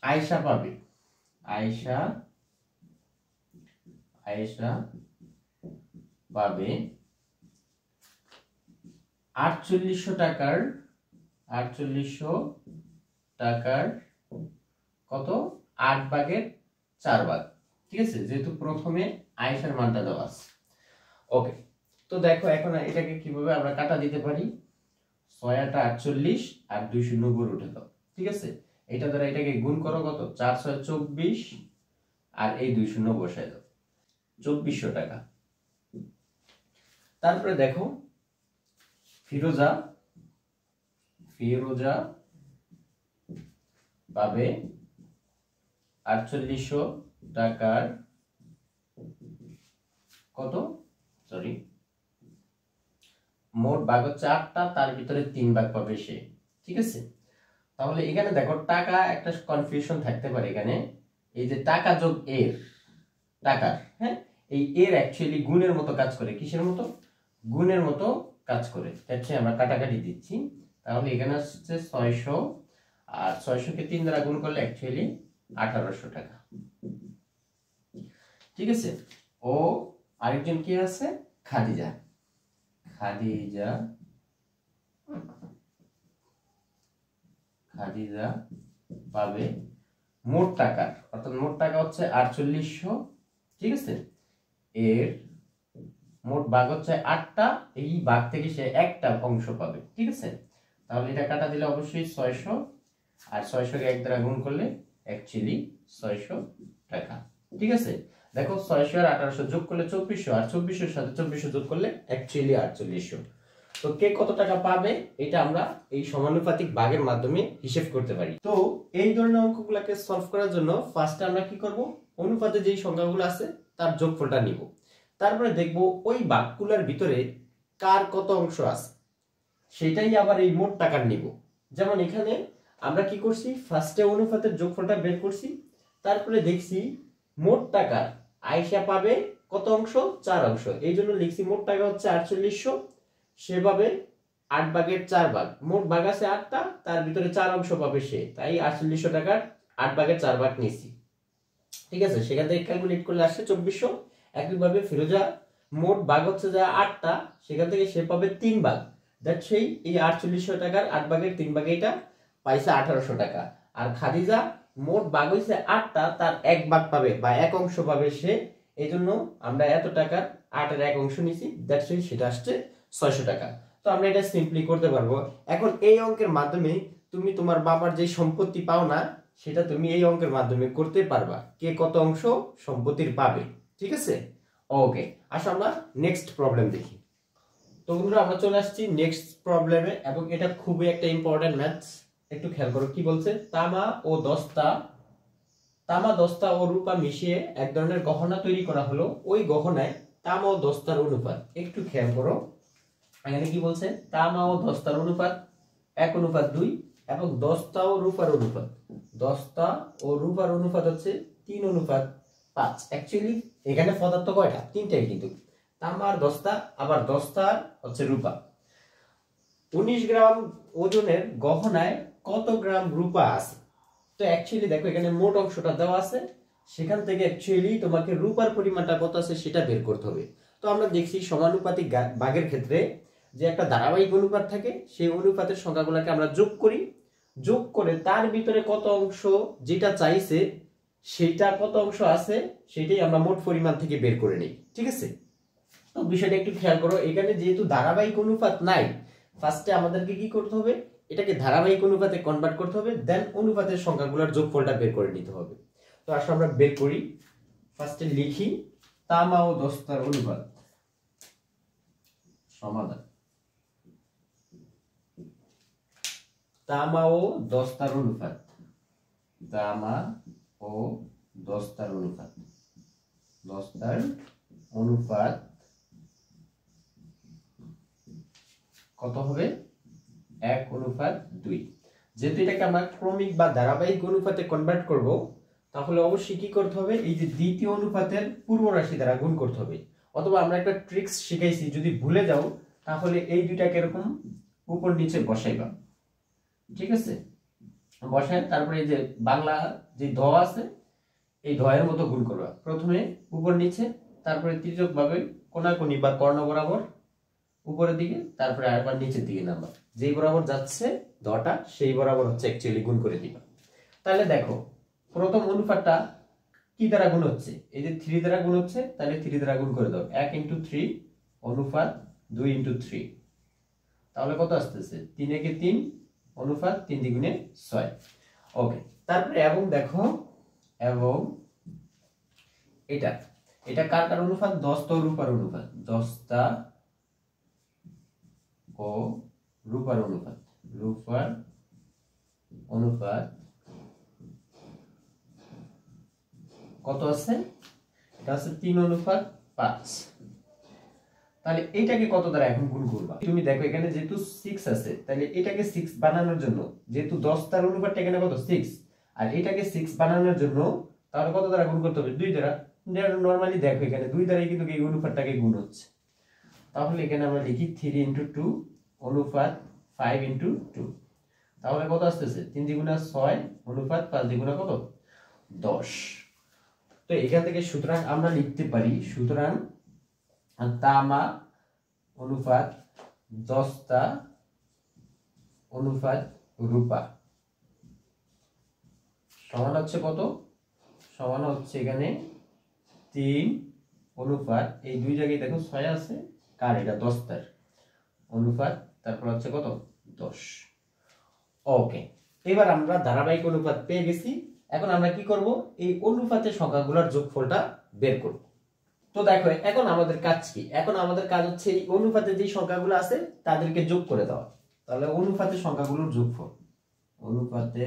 আয়েশা পাবে, আয়েশা পাবে 4800 টাকার কত 8 ভাগের 4 ভাগ। ঠিক আছে, যেহেতু প্রথমে আয়েশার মানটা দেওয়া আছে। ওকে, তো দেখো এখন এটাকে কিভাবে আমরা কাটা দিতে পারি। 6 8 48 আর 290 উঠে দাও। ঠিক আছে, এটা দ্বারা এটাকে গুণ করো কত 4 6 24, আর এই 290 বসায় দাও 2400 টাকা। তারপরে দেখো ফিরোজা পাবে 4800 টাকার কত মোট ভাগ হচ্ছে 8টা, তার ভিতরে 3 ভাগ পাবে সে। ঠিক আছে, তাহলে এখানে দেখো টাকা একটা কনফিউশন থাকতে পারে এখানে, এই যে টাকা যোগ এর টাকার, হ্যাঁ এই এর অ্যাকচুয়ালি গুণের মতো কাজ করে। কিসের মতো, গুণের মতো কাজ করে। তাহলে আমরা কাটাকাটি দিচ্ছি। তাহলে এখানে আসছে 600, আর 600 কে 3 দ্বারা গুণ করলে অ্যাকচুয়ালি 1800 টাকা। ঠিক আছে, ও আরেকজন কি আছে খাদিজা পাবে মোট টাকা, অর্থাৎ মোট টাকা হচ্ছে 4800। ঠিক আছে, এর মোট ভাগ হচ্ছে 8টা, এই ভাগ থেকে সে একটা অংশ পাবে। ঠিক আছে, তাহলে এটা কাটা দিলে অবশ্যই 600, আর 600 কে 1 দ্বারা গুণ করলে অ্যাকচুয়ালি 600 টাকা। ঠিক আছে, দেখো 600 আর 1800 যোগ করলে 2400, আর 2400 এর সাথে 2400 যোগ করলে অ্যাকচুয়ালি 4800। তো কে কত টাকা পাবে এটা আমরা এই সমানুপাতিক ভাগের মাধ্যমে হিসাব করতে পারি। তো এই ধরনের অঙ্কগুলোকে সলভ করার জন্য ফার্স্টে আমরা কি করব, অনুপাতে যেই সংখ্যাগুলো আছে তার যোগফলটা নিব। তারপরে দেখব ওই ভাগগুলোর ভিতরে কার কত অংশ আছে, সেটাই আবার এই মোট টাকার নিব। যেমন এখানে আমরা কি করছি, ফার্স্টে অনুপাতের যোগফলটা বের করছি, তারপরে দেখছি মোট টাকা আয়েশা পাবে কত অংশ 4 অংশ, এই জন্য লিখছি মোট টাকা হচ্ছে 4800, সেভাবে 8 ভাগের 4 ভাগ, মোট ভাগ আছে 8টা, তার ভিতরে 4 অংশ পাবে সে, তাই 4800 টাকার 8 ভাগের 4 ভাগ নিছি। ঠিক আছে, সেখান থেকে ক্যালকুলেট করলে আসছে 2400। একইভাবে ফিরোজা মোট ভাগ হচ্ছে যা 8টা, সেখান থেকে সে পাবে 3 ভাগ, দ্যাট সেই এই 4800 টাকার 8 ভাগের 3 ভাগে এটা পাইছে 1800 টাকা। আর খাদিজা মোট ভাগ হইছে 8টা, তার 1 ভাগ পাবে বা 1 অংশ পাবে সে, এইজন্য আমরা এত টাকার 8 এর 1 অংশ নিছি, দ্যাট সেই সেটা আসছে 600 টাকা। তো আমরা এটা সিম্পলি করতে পারবো। এখন এই অঙ্কের মাধ্যমে তুমি তোমার বাবার যে সম্পত্তি পাও না, সেটা তুমি এই অঙ্কের মাধ্যমে করতে পারবা, কে কত অংশ সম্পত্তির পাবে। ঠিক আছে, ওকে, আসো আমরা নেক্সট প্রবলেম দেখি। তো বন্ধুরা আমরা চলে আসছি নেক্সট প্রবলেমে, এবং এটা খুবই একটা ইম্পর্টেন্ট ম্যাথস। একটু খেয়াল করো কি বলছে। তামা দস্তা ও রূপা মিশিয়ে এক ধরনের গহনা তৈরি করা হলো। ওই গহনায় তামা ও দস্তার অনুপাত, একটু খেয়াল করো এখানে কি বলছে। তামা ও দস্তার অনুপাত 1:2, এবং দস্তা ও রূপার অনুপাত হচ্ছে 3:5। অ্যাকচুয়ালি এখানে পদার্থ কয়টা? তিনটাই, কিন্তু তামা আর দস্তা, আবার দস্তা হচ্ছে রূপা। 19 গ্রাম ওজনের গহনায় কত গ্রাম রূপা আছে? তো অ্যাকচুয়ালি দেখো এখানে মোট অংশটা দেওয়া আছে, সেখান থেকে অ্যাকচুয়ালি তোমাকে রূপার পরিমাণটা কত আছে সেটা বের করতে হবে। তো আমরা দেখছি সমানুপাতিক ভাগের ক্ষেত্রে যে একটা ধারাবাহিক অনুপাত থাকে, সেই অনুপাতের সংখ্যাগুলোকে আমরা যোগ করি, যোগ করে তার ভিতরে কত অংশ যেটা চাইছে সেটা কত অংশ আছে সেটাই আমরা মোট পরিমাণ থেকে বের করে নিই। ঠিক আছে, তো বিষয়টা একটু খেয়াল করো। এখানে যেহেতু ধারাবাহিক অনুপাত নাই, ফার্স্টে আমাদেরকে কি করতে হবে, এটাকে ধারাবাহিক অনুপাতে কনভার্ট করতে হবে, দেন অনুপাতের সংখ্যাগুলোর যোগফলটা বের করে নিতে হবে। তো আসলে আমরা বের করি। ফার্স্টে লিখি তামা ও দস্তার অনুপাত। সমাধান তামা ও দস্তার অনুপাত, তামা ও দস্তার অনুপাত কত হবে? 1:2। যেহেতু এটাকে আমরা ক্রমিক বা ধারাবাহিক অনুপাতে কনভার্ট করব, তাহলে অবশ্যই কি করতে হবে, এই যে দ্বিতীয় অনুপাতের পূর্ব রাশি দ্বারা গুণ করতে হবে। অথবা আমরা একটা ট্রিক্স শিখাইছি, যদি ভুলে যাও তাহলে এই দুইটাকে এরকম উপর নিচে বসাইবা। ঠিক আছে, বসায় তারপরে এই যে বাংলা যে ধ আছে, এই ধয়ের মতো গুণ করবা। প্রথমে উপর নিচে, তারপরে তির্যক ভাবে কোনাকুনি বা কর্ণ বরাবর উপরের দিকে, তারপরে আরেকবার নিচের দিকে নামবা। যেই বরাবর যাচ্ছে ধটা, সেই বরাবর হচ্ছে অ্যাকচুয়ালি গুণ করে দিবা। তাহলে দেখো প্রথম অনুপাতটা কি দ্বারা গুণ হচ্ছে? এই যে 3 দ্বারা গুণ হচ্ছে, তাহলে 3 দ্বারা গুণ করে দাও। 1 × 3 অনুপাত 2 × 3, তাহলে কত আসতেছে? 3 × 3 অনুপাত 3 × 6। ওকে, তারপরে এবং দেখো, এবং এটা কার কার অনুপাত? দস্তা ও রূপার অনুপাত। দস্তা ও রূপার অনুপাত কত আছে? এটা আছে 3:5। তাহলে এটাকে কত দ্বারা এখন গুণ করবা? তুমি দেখো এখানে যেহেতু 6 আছে, তাহলে এটাকে 6 বানানোর জন্য, যেহেতু দস্তার অনুপাতটা এখানে কত? 6, আর এটাকে 6 বানানোর জন্য তাহলে কত দ্বারা গুণ করতে হবে? 2 দ্বারা। নরমালি দেখো এখানে 2 দ্বারাই কিন্তু এই অনুপাতটাকে গুণ হচ্ছে। তাহলে এখানে আমরা লিখি 3 × 2 অনুপাত 5 × 2, তাহলে কত আসতেছে? 3 × 6 অনুপাত 5 × কত? 10। তো এখান থেকে সুতরাং আমরা লিখতে পারি, সুতরাং তামা অনুপাত দস্তা অনুপাত রূপা সমান হচ্ছে কত? সমান হচ্ছে এখানে 3 অনুপাত, এই দুই জায়গায় দেখো 6 আছে, কার? এটা দস্তার অনুপাত, তারপর হচ্ছে কত? 10। ওকে, এবার আমরা ধারাবাহিক অনুপাত পেয়ে গেছি। এখন আমরা কি করব? এই অনুপাতের সংখ্যাগুলোর যোগফলটা বের করব। তো দেখো এখন আমাদের কাজ কি? এখন আমাদের কাজ হচ্ছে এই অনুপাতে যে সংখ্যাগুলো আছে তাদেরকে যোগ করে দেওয়া। তাহলে অনুপাতের সংখ্যাগুলোর যোগফল, অনুপাতে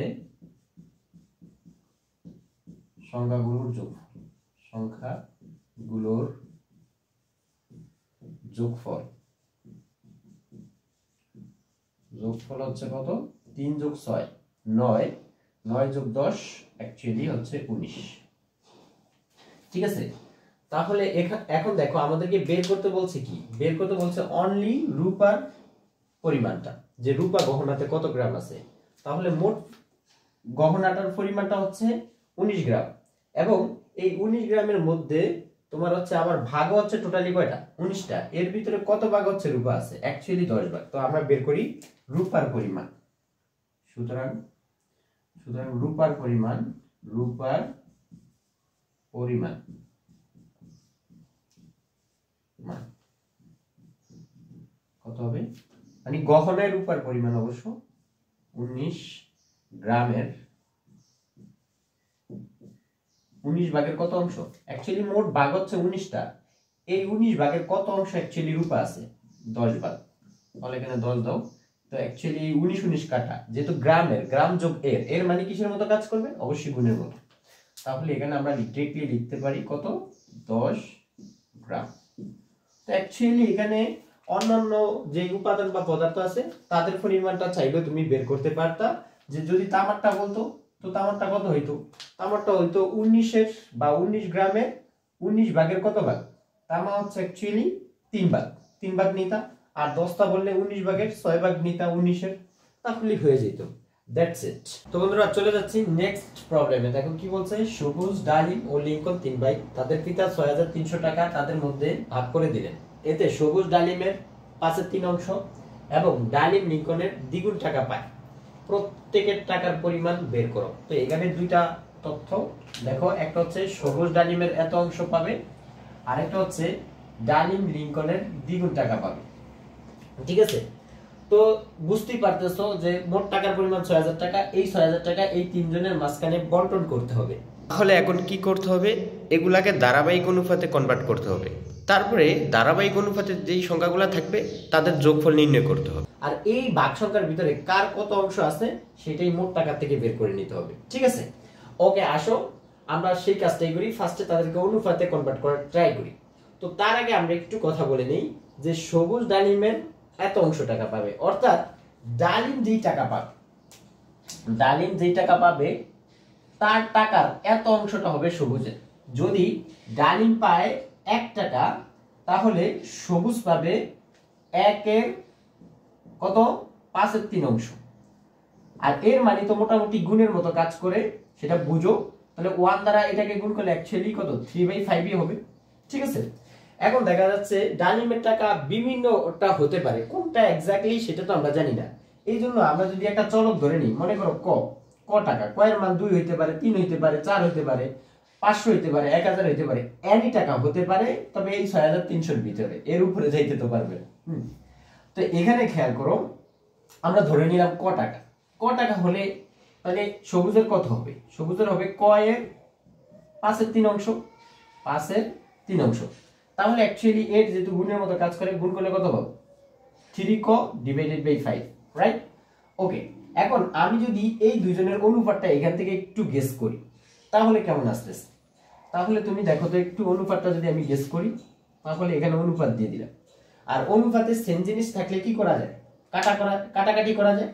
সংখ্যাগুলোর যোগফল হচ্ছে কত? 3 + 6 9, 9 + 10 অ্যাকচুয়ালি হচ্ছে 19। ঠিক আছে, তাহলে এখন দেখো আমাদেরকে বের করতে বলছে কি? বের করতে বলছে অনলি রূপার পরিমাণটা, যে রূপা গহনাতে কত গ্রাম আছে। তাহলে মোট গহনাটার পরিমাণটা হচ্ছে 19 গ্রাম, এবং এই 19 গ্রামের মধ্যে তোমার হচ্ছে আবার ভাগ হচ্ছে টোটালি কয়টা? 19টা। এর ভিতরে কত ভাগ হচ্ছে রূপা আছে? অ্যাকচুয়ালি 10 ভাগ। তো আমরা বের করি রূপার পরিমাণ। সুতরাং রূপার পরিমাণ কত হবে? মানে গহনায় রূপার পরিমাণ অবশ্য 19 গ্রামের 19 ভাগের কত অংশ? অ্যাকচুয়ালি মোট ভাগ হচ্ছে 19টা, এই 19 ভাগের কত অংশ অ্যাকচুয়ালি রূপা আছে? 10 ভাগ। তাহলে এখানে 10 দাও। তো অ্যাকচুয়ালি 19 19 কাটা, যেহেতু গ্রাম যোগ এর মানে কিসের মতো কাজ করবে? অবশ্যই গুণের মতো। তাহলে এখানে আমরা ডিরেক্টলি লিখতে পারি কত? 10 গ্রাম। তো অ্যাকচুয়ালি এখানে অন্যান্য যে উপাদান বা পদার্থ আছে তাদের পরিমাণটা চাইলেও তুমি বের করতে পারতা। যে যদি তামারটা বলতো, তো তামারটা কত হইতো? তামারটা হইতো 19 এর বা 19 গ্রামের 19 ভাগের কত ভাগ? তামা হচ্ছে অ্যাকচুয়ালি 3 ভাগ, 3 ভাগ নিতা। আর 10টা বললে 19 ভাগের 6 ভাগ নিতা 19 এর, তাহলে হয়ে যেত। That's it. তো বন্ধুরা চলে যাচ্ছি নেক্সট প্রবলেমে। দেখো কি বলছে, সবুজ, ডালিম ও লিংকন 3 ভাই, তাদের পিতা 6300 টাকা তাদের মধ্যে ভাগ করে দিলেন। এতে সবুজ ডালিমের 5/3 অংশ এবং ডালিম লিংকনের দ্বিগুণ টাকা পায়। প্রত্যেকের টাকার পরিমাণ বের করো। তো এখানে দুইটা তথ্য দেখো, একটা হচ্ছে সবুজ ডালিমের এত অংশ পাবে, আর একটা হচ্ছে ডালিম লিংকনের দ্বিগুণ টাকা পাবে। ঠিক আছে? তো বুঝতেই পারতেছো যে মোট টাকার পরিমাণ 6000 টাকা। এই 6000 টাকা এই তিনজনের মাঝখানে বন্টন করতে হবে। তাহলে এখন কি করতে হবে? এগুলাকে ধারাবাহিক অনুপাতে কনভার্ট করতে হবে। তারপরে ধারাবাহিক অনুপাতে যেই সংখ্যাগুলো থাকবে তাদের যোগফল নির্ণয় করতে হবে। আর এই ভাগ সংখ্যার ভিতরে কার কত অংশ আছে সেটাই মোট টাকা থেকে বের করে নিতে হবে। ঠিক আছে? ওকে, আসো আমরা সেই কাজটাই করি। ফার্স্টে তাদেরকে অনুপাতে কনভার্ট করার ট্রাই করি। তো তার আগে আমরা একটু কথা বলে নেই যে সবুজ ডালিমের এত অংশ টাকা পাবে, অর্থাৎ ডালিম যেই টাকা পাবে তার টাকার এত অংশটা হবে সবুজের। যদি ডালিম পায় 1 টাকা, তাহলে সবুজ পাবে 1 কত? 5/3 অংশ। আর এর মানে তো মোটামুটি গুণের মতো কাজ করে, সেটা বুঝো। তাহলে 1 দ্বারা এটাকে গুণ করলে অ্যাকচুয়ালি কত? 3/5 হবে। ঠিক আছে? এখন দেখা যাচ্ছে ডালিমের টাকা বিভিন্নটা হতে পারে, কোনটা এক্স্যাক্টলি সেটা তো আমরা জানি না। এই জন্য আমরা যদি একটা চলক ধরে নিই, মনে করো ক টাকা, ক এর মান 2 হইতে পারে, 3 হইতে পারে, 4 হইতে পারে, 500 হইতে পারে, 1000 হইতে পারে, এনি টাকা হতে পারে, তবে এই 6300 এর ভিতরে, এর উপরে যাইতে তো পারবে না। তো এখানে খেয়াল করো, আমরা ধরে নিলাম ক টাকা হলে তাহলে সবুজের কত হবে? সবুজের হবে ক এর 5/3 অংশ, 5/3 অংশ। তাহলে অ্যাকচুয়ালি এর যেহেতু গুণের মতো কাজ করে, গুণ করলে কত হবে? 3ক ডিভাইডেড বাই 5, রাইট? ওকে, এখন আমি যদি এই দুইজনের অনুপাতটা এখান থেকে একটু গেস করি তাহলে কেমন আসতেছে? তাহলে তুমি দেখো তো একটু অনুপাতটা যদি আমি গেস করি, তাহলে এখানে অনুপাত দিয়ে দিলাম। আর অনুপাতে সেম জিনিস থাকলে কি করা যায়? কাটাকাটি করা যায়।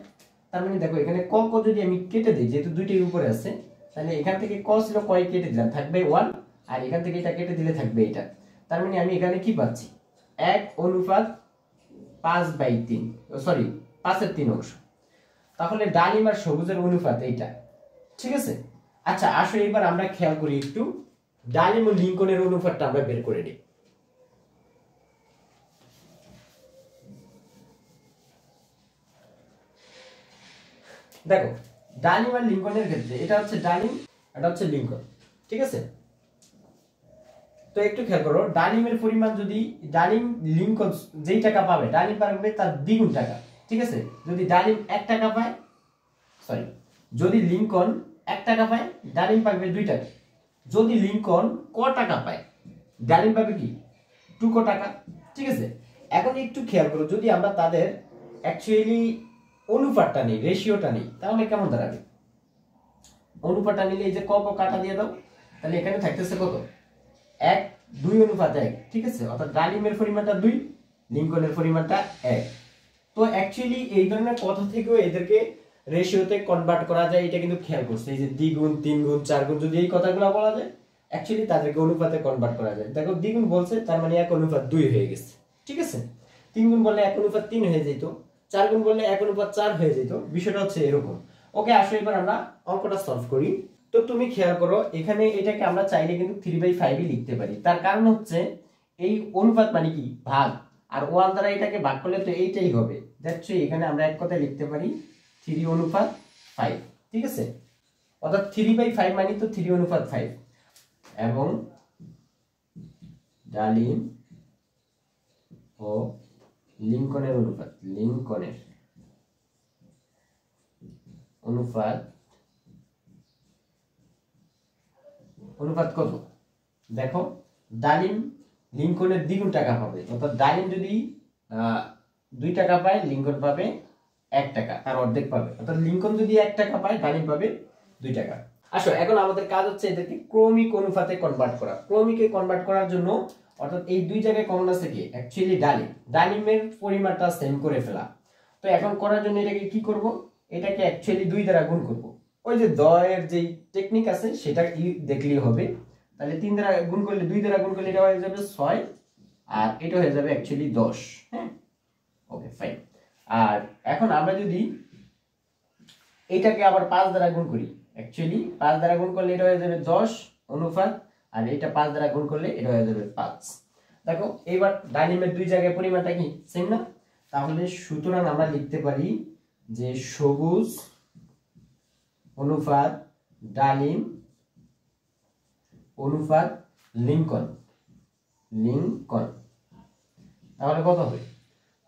তার মানে দেখো এখানে ক যদি আমি কেটে দিই, যেহেতু দুইটির উপরে আছে, তাহলে এখান থেকে ক ছিল, ক কেটে দিলাম, থাকবে 1, আর এখান থেকে এটা কেটে দিলে থাকবে এটা। তার মানে আমি এখানে কি পাচ্ছি? 1:5/3, সরি 5/3 অংশ। তাহলে ডালিম আর সবুজের অনুপাত এইটা। ঠিক আছে? আচ্ছা আসো এবার আমরা খেয়াল করি একটু, ডালিম ও লিংকনের অনুপাতটা আমরা বের করে নিই। দেখো ডালিম আর লিংকনের ক্ষেত্রে এটা হচ্ছে ডালিম, এটা হচ্ছে লিংকন। ঠিক আছে? তো একটু খেয়াল করো, ডালিমের পরিমাণ যদি ডালিম লিংকন যেই টাকা পাবে, ডালিম পাবে তার দ্বিগুণ টাকা। ঠিক আছে? যদি ডালিম 1 টাকা পায়, সরি, যদি লিংকন 1 টাকা পায়, ডালিম পাবে 2 টাকা। যদি লিংকন ক টাকা পায়, ডালিম পাবে কি? 2 ক টাকা। ঠিক আছে? এখন একটু খেয়াল করো, যদি আমরা তাদের অ্যাকচুয়ালি অনুপাতটা নেই, রেশিওটা নেই, তাহলে কেমন দাঁড়াবে? অনুপাতটা নিলে এই যে ক কাটা দিয়ে দাও, তাহলে এখানে থাকতেছে কত? 1:2:1। ঠিক আছে? অর্থাৎ ডালিমের পরিমাণটা 2, লিংকনের পরিমাণটা 1। তো অ্যাকচুয়ালি এই ধরনের কথা থেকেও এদেরকে রেশিওতে কনভার্ট করা যায়, এটা কিন্তু খেয়াল করছে। এই যে দ্বিগুণ, 3 গুণ, 4 গুণ, যদি এই কথাগুলো বলা যায়, অ্যাকচুয়ালি তাদেরকে অনুপাতে কনভার্ট করা যায়। দেখো দ্বিগুণ বলছে, তার মানে 1:2 হয়ে গেছে। ঠিক আছে? 3 গুণ বললে 1:3 হয়ে যেত, 4 গুণ বললে 1:4 হয়ে যেত। বিষয়টা হচ্ছে এরকম। ওকে, আসো এবার আমরা অঙ্কটা সলভ করি। তো তুমি খেয়াল করো, এখানে এটাকে আমরা চাইলে কিন্তু 3/5 লিখতে পারি। তার কারণ হচ্ছে এই অনুপাত মানে কি? ভাগ। আর 1 দ্বারা এটাকে ভাগ করলে তো এইটাই হবে। দ্যাটস ওয়াই এখানে আমরা এক কথায় লিখতে পারি 3:5। ঠিক আছে? অর্থাৎ 3/5 মানে তো 3:5। এবং ডালিম ও লিংকনের অনুপাত কত? দেখো ডালিম লিঙ্কনের দ্বিগুণ টাকা পাবে। অর্থাৎ ডালিম যদি 2 টাকা পায়, লিঙ্কন পাবে 1 টাকা, তার অর্ধেক পাবে। অর্থাৎ লিঙ্কন যদি 1 টাকা পায়, ডালিম পাবে 2 টাকা। আসো এখন আমাদের কাজ হচ্ছে এদেরকে ক্রমিক অনুপাতে কনভার্ট করা। ক্রমিকে কনভার্ট করার জন্য অর্থাৎ এই দুই জায়গায় কমন আছে কি অ্যাকচুয়ালি ডালিমের পরিমাণটা সেম করে ফেলা। তো এখন করার জন্য এটাকে কি করব, এটাকে অ্যাকচুয়ালি 2 দ্বারা গুণ করব। ওই যে দয়ের যে টেকনিক আছে সেটা কি দেখলেই হবে। তাহলে 3 দ্বারা গুণ করলে, 2 দ্বারা গুণ করলে এটা হয়ে যাবে 6, আর এটা হয়ে যাবে অ্যাকচুয়ালি 10। হ্যাঁ, ওকে ফাইন। আর এখন আমরা যদি এটাকে আবার 5 দ্বারা গুণ করি, অ্যাকচুয়ালি 5 দ্বারা গুণ করলে এটা হয়ে যাবে 10 অনুপাত, আর এটা 5 দ্বারা গুণ করলে এটা হয়ে যাবে 5। দেখো এবার ডালিমের দুই জায়গায় পরিমাণটা কি সেম না? তাহলে সুতরাং আমরা লিখতে পারি যে সবুজ অনুপাত ডালিম অনুপাত লিঙ্কন। তাহলে কত হবে?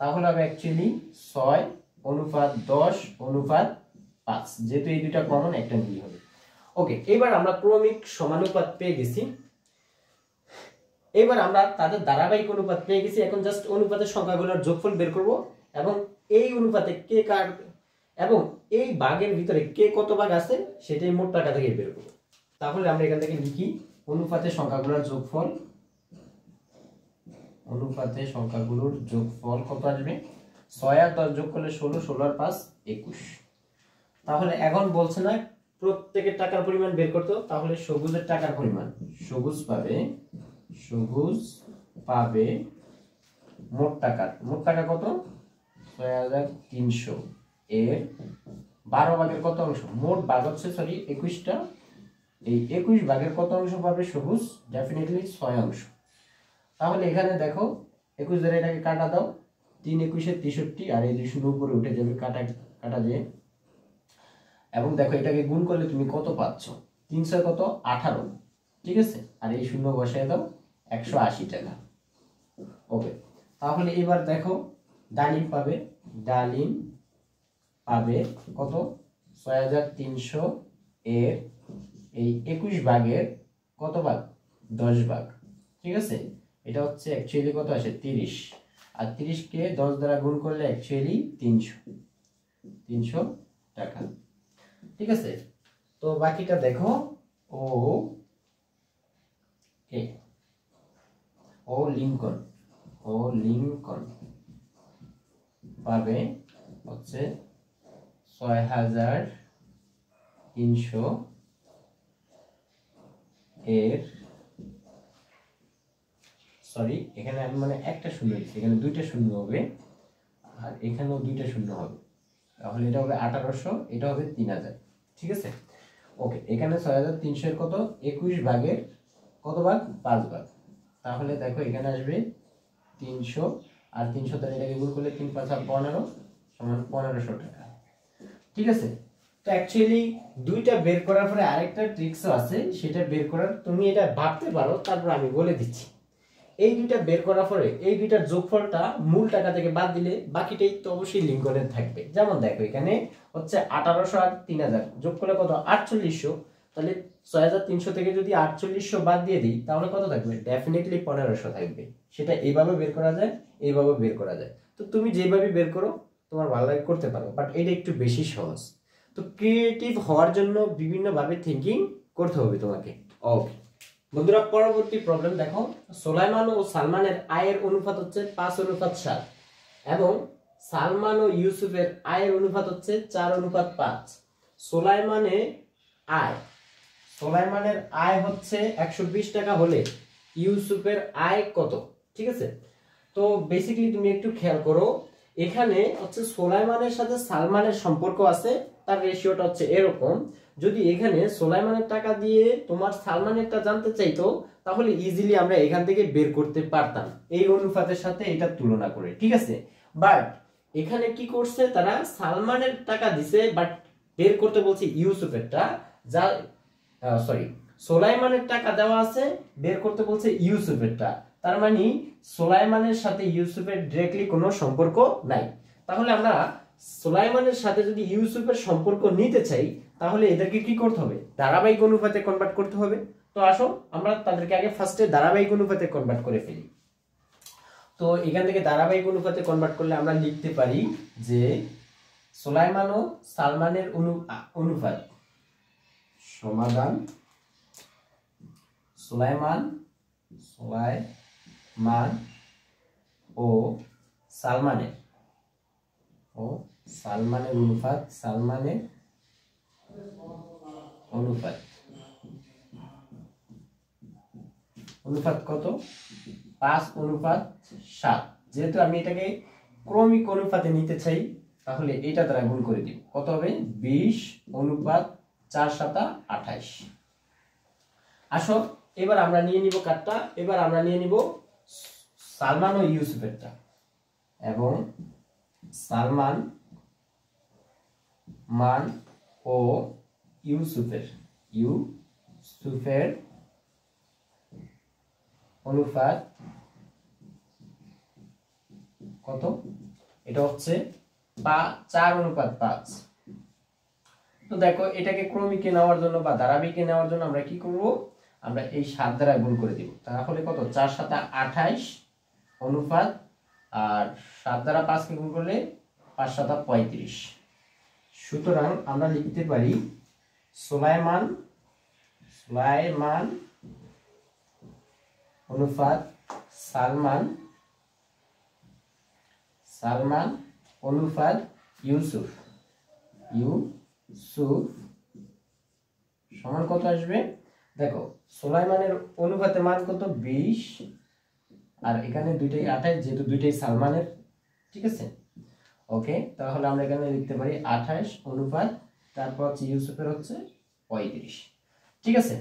তাহলে হবে অ্যাকচুয়ালি 6 অনুপাত 10 অনুপাত 5, যেহেতু এই দুইটা কমন, একটা নিয়ে হবে। ওকে, এবার আমরা ক্রমিক সমানুপাত পেয়ে গেছি। এবার আমরা তাদের ধারাবাহিক অনুপাত পেয়ে গেছি। এখন জাস্ট অনুপাতের সংখ্যাগুলোর যোগফল বের করব, এবং এই অনুপাতে কে কার এবং এই ভাগের ভিতরে কে কত ভাগ আছে সেটাই মোট টাকা থেকে বের করব। তাহলে আমরা এখান থেকে লিখি অনুপাতের সংখ্যাগুলোর যোগফল। অনুপাতের সংখ্যাগুলোর যোগফল কত আসবে? 6 আর 10 যোগ করলে 16, 16 আর 5 21। তাহলে এখন বলছে না প্রত্যেকের টাকার পরিমাণ বের করতে, তাহলে সবুজের টাকার পরিমাণ, সবুজ পাবে মোট টাকা কত? 6300 এর 12 ভাগের কত অংশ? মোট ভাগ হচ্ছে 21টা, এই 21 ভাগের কত অংশ পাবে সবুজ? ডেফিনেটলি 6 অংশ। তাহলে এখানে দেখো 21 দ্বারা এটাকে কাটা দাও, 3 21 63, আর এই 2 শূন্য উপরে উঠে যাবে, কাটা যায়। এবং দেখো এটাকে গুণ করলে তুমি কত পাচ্ছ? 300 কত? 18, ঠিক আছে। আর এই শূন্য বসায় দাও, 180 টাকা। ওকে, তাহলে এবার দেখো ডালিম পাবে কত? 6300 এর এই 21 ভাগের কত ভাগ? 10 ভাগ, ঠিক আছে। এটা হচ্ছে অ্যাকচুয়ালি কত আসে? 30, আর 30 কে 10 দ্বারা গুণ করলে অ্যাকচুয়ালি 300 টাকা, ঠিক আছে। তো বাকিটা দেখো, লিঙ্কন পাবে হচ্ছে 6300 এর, সরি এখানে আমি মানে একটা শূন্য দিচ্ছি, এখানে 2টা শূন্য হবে, আর এখানেও 2টা শূন্য হবে। তাহলে এটা হবে 1800, এটা হবে 3000, ঠিক আছে। ওকে, এখানে 6300 এর কত? 21 ভাগের কত ভাগ? 5 ভাগ। তাহলে দেখো এখানে আসবে 300, আর 300 দ্বারা এটাকে গুণ করলে 3 5 15 সমান 1500 টাকা, ঠিক আছে। তো অ্যাকচুয়ালি দুইটা বের করার পরে আরেকটা ট্রিক্সও আছে, সেটা বের করার তুমি এটা ভাবতে পারো, তারপর আমি বলে দিচ্ছি। এই দুইটা বের করার পরে এই দুইটার যোগফলটা মূল টাকা থেকে বাদ দিলে বাকিটাই তো অবশ্যই লিঙ্কনের থাকবে। যেমন দেখো এখানে হচ্ছে 1800 আর 3000 যোগ করলে কত? 4800। তাহলে 6300 থেকে যদি 4800 বাদ দিয়ে দিই তাহলে কত থাকবে? ডেফিনেটলি 1500 থাকবে। সেটা এইভাবে বের করা যায়, এইভাবে বের করা যায়। তো তুমি যেভাবে বের করো তোমার ভালো লাগে করতে পারো, বাট এটা একটু বেশি সহজ। তো ক্রিয়েটিভ হওয়ার জন্য বিভিন্ন ভাবে থিঙ্কিং করতে হবে তোমাকে। ওকে বন্ধুরা, পরবর্তী প্রবলেম দেখো। সুলাইমান ও সালমানের আয়ের অনুপাত হচ্ছে 5:7, এবং সালমান ও ইউসুফের আয়ের অনুপাত হচ্ছে 4:5। সুলাইমানের আয় হচ্ছে 120 টাকা হলে ইউসুফের আয় কত? ঠিক আছে, তো বেসিক্যালি তুমি একটু খেয়াল করো, এখানে হচ্ছে সুলাইমানের সাথে সালমানের সম্পর্ক আছে, তার রেশিওটা হচ্ছে এরকম। যদি এখানে সুলাইমানের টাকা দিয়ে তোমার সালমানেরটা জানতে চাইতো তাহলে ইজিলি আমরা এখান থেকে বের করতে পারতাম এই অনুপাতের সাথে এটা তুলনা করে, ঠিক আছে। বাট এখানে কি করছে, তারা সালমানের টাকা দিছে বাট বের করতে বলছে ইউসুফেরটা, যা সুলাইমানের টাকা দেওয়া আছে, বের করতে বলছে ইউসুফেরটা। তার মানে সুলাইমানের সাথে ইউসুফের ডাইরেক্টলি কোনো সম্পর্ক নাই। তাহলে আমরা সুলাইমানের সাথে যদি ইউসুফের সম্পর্ক নিতে চাই তাহলে এদেরকে কি করতে হবে? ধারাবাহিক অনুপাতে কনভার্ট করতে হবে। তো আসো আমরা তাদেরকে আগে ফার্স্টে ধারাবাহিক অনুপাতে কনভার্ট করে ফেলি। তো এখান থেকে ধারাবাহিক অনুপাতে কনভার্ট করলে আমরা লিখতে পারি যে সুলাইমান ও সালমানের অনুপাত সমাধান সুলাইমান ও সালমানের অনুপাত কত? 5:7। যেহেতু আমি এটাকে ক্রমিক অনুপাতে নিতে চাই তাহলে এটা দ্বারা গুণ করে দিব। কত হবে? 20:4=28। আসো এবার আমরা নিয়ে নিব কাটটা, এবার আমরা নিয়ে নিব সালমান ও ইউসুফেরটা, এবং সালমান ও ইউসুফের অনুপাত কত? এটা হচ্ছে 4:5। তো দেখো এটাকে ক্রমিকে নেওয়ার জন্য বা ধারাবাহিকে নেওয়ার জন্য আমরা কি করব? আমরা এই 7 দ্বারা গুণ করে দিব। তাহলে কত? 4×7=28 অনুপাত, আর 7 দ্বারা 5 কে গুণ করলে 5×7=35। সুতরাং আমরা লিখতে পারি সুলাইমান অনুপাত সালমান অনুপাত ইউসুফ সমান কত আসবে? দেখো সুলাইমানের অনুপাতের মান কত? 20, আর এখানে দুইটাই 28, যেহেতু দুইটাই সালমানের। ঠিক আছে, ওকে। তাহলে আমরা এখানে লিখতে পারি 28 অনুপাত, তারপর হচ্ছে ইউসুফের হচ্ছে 35। ঠিক আছে,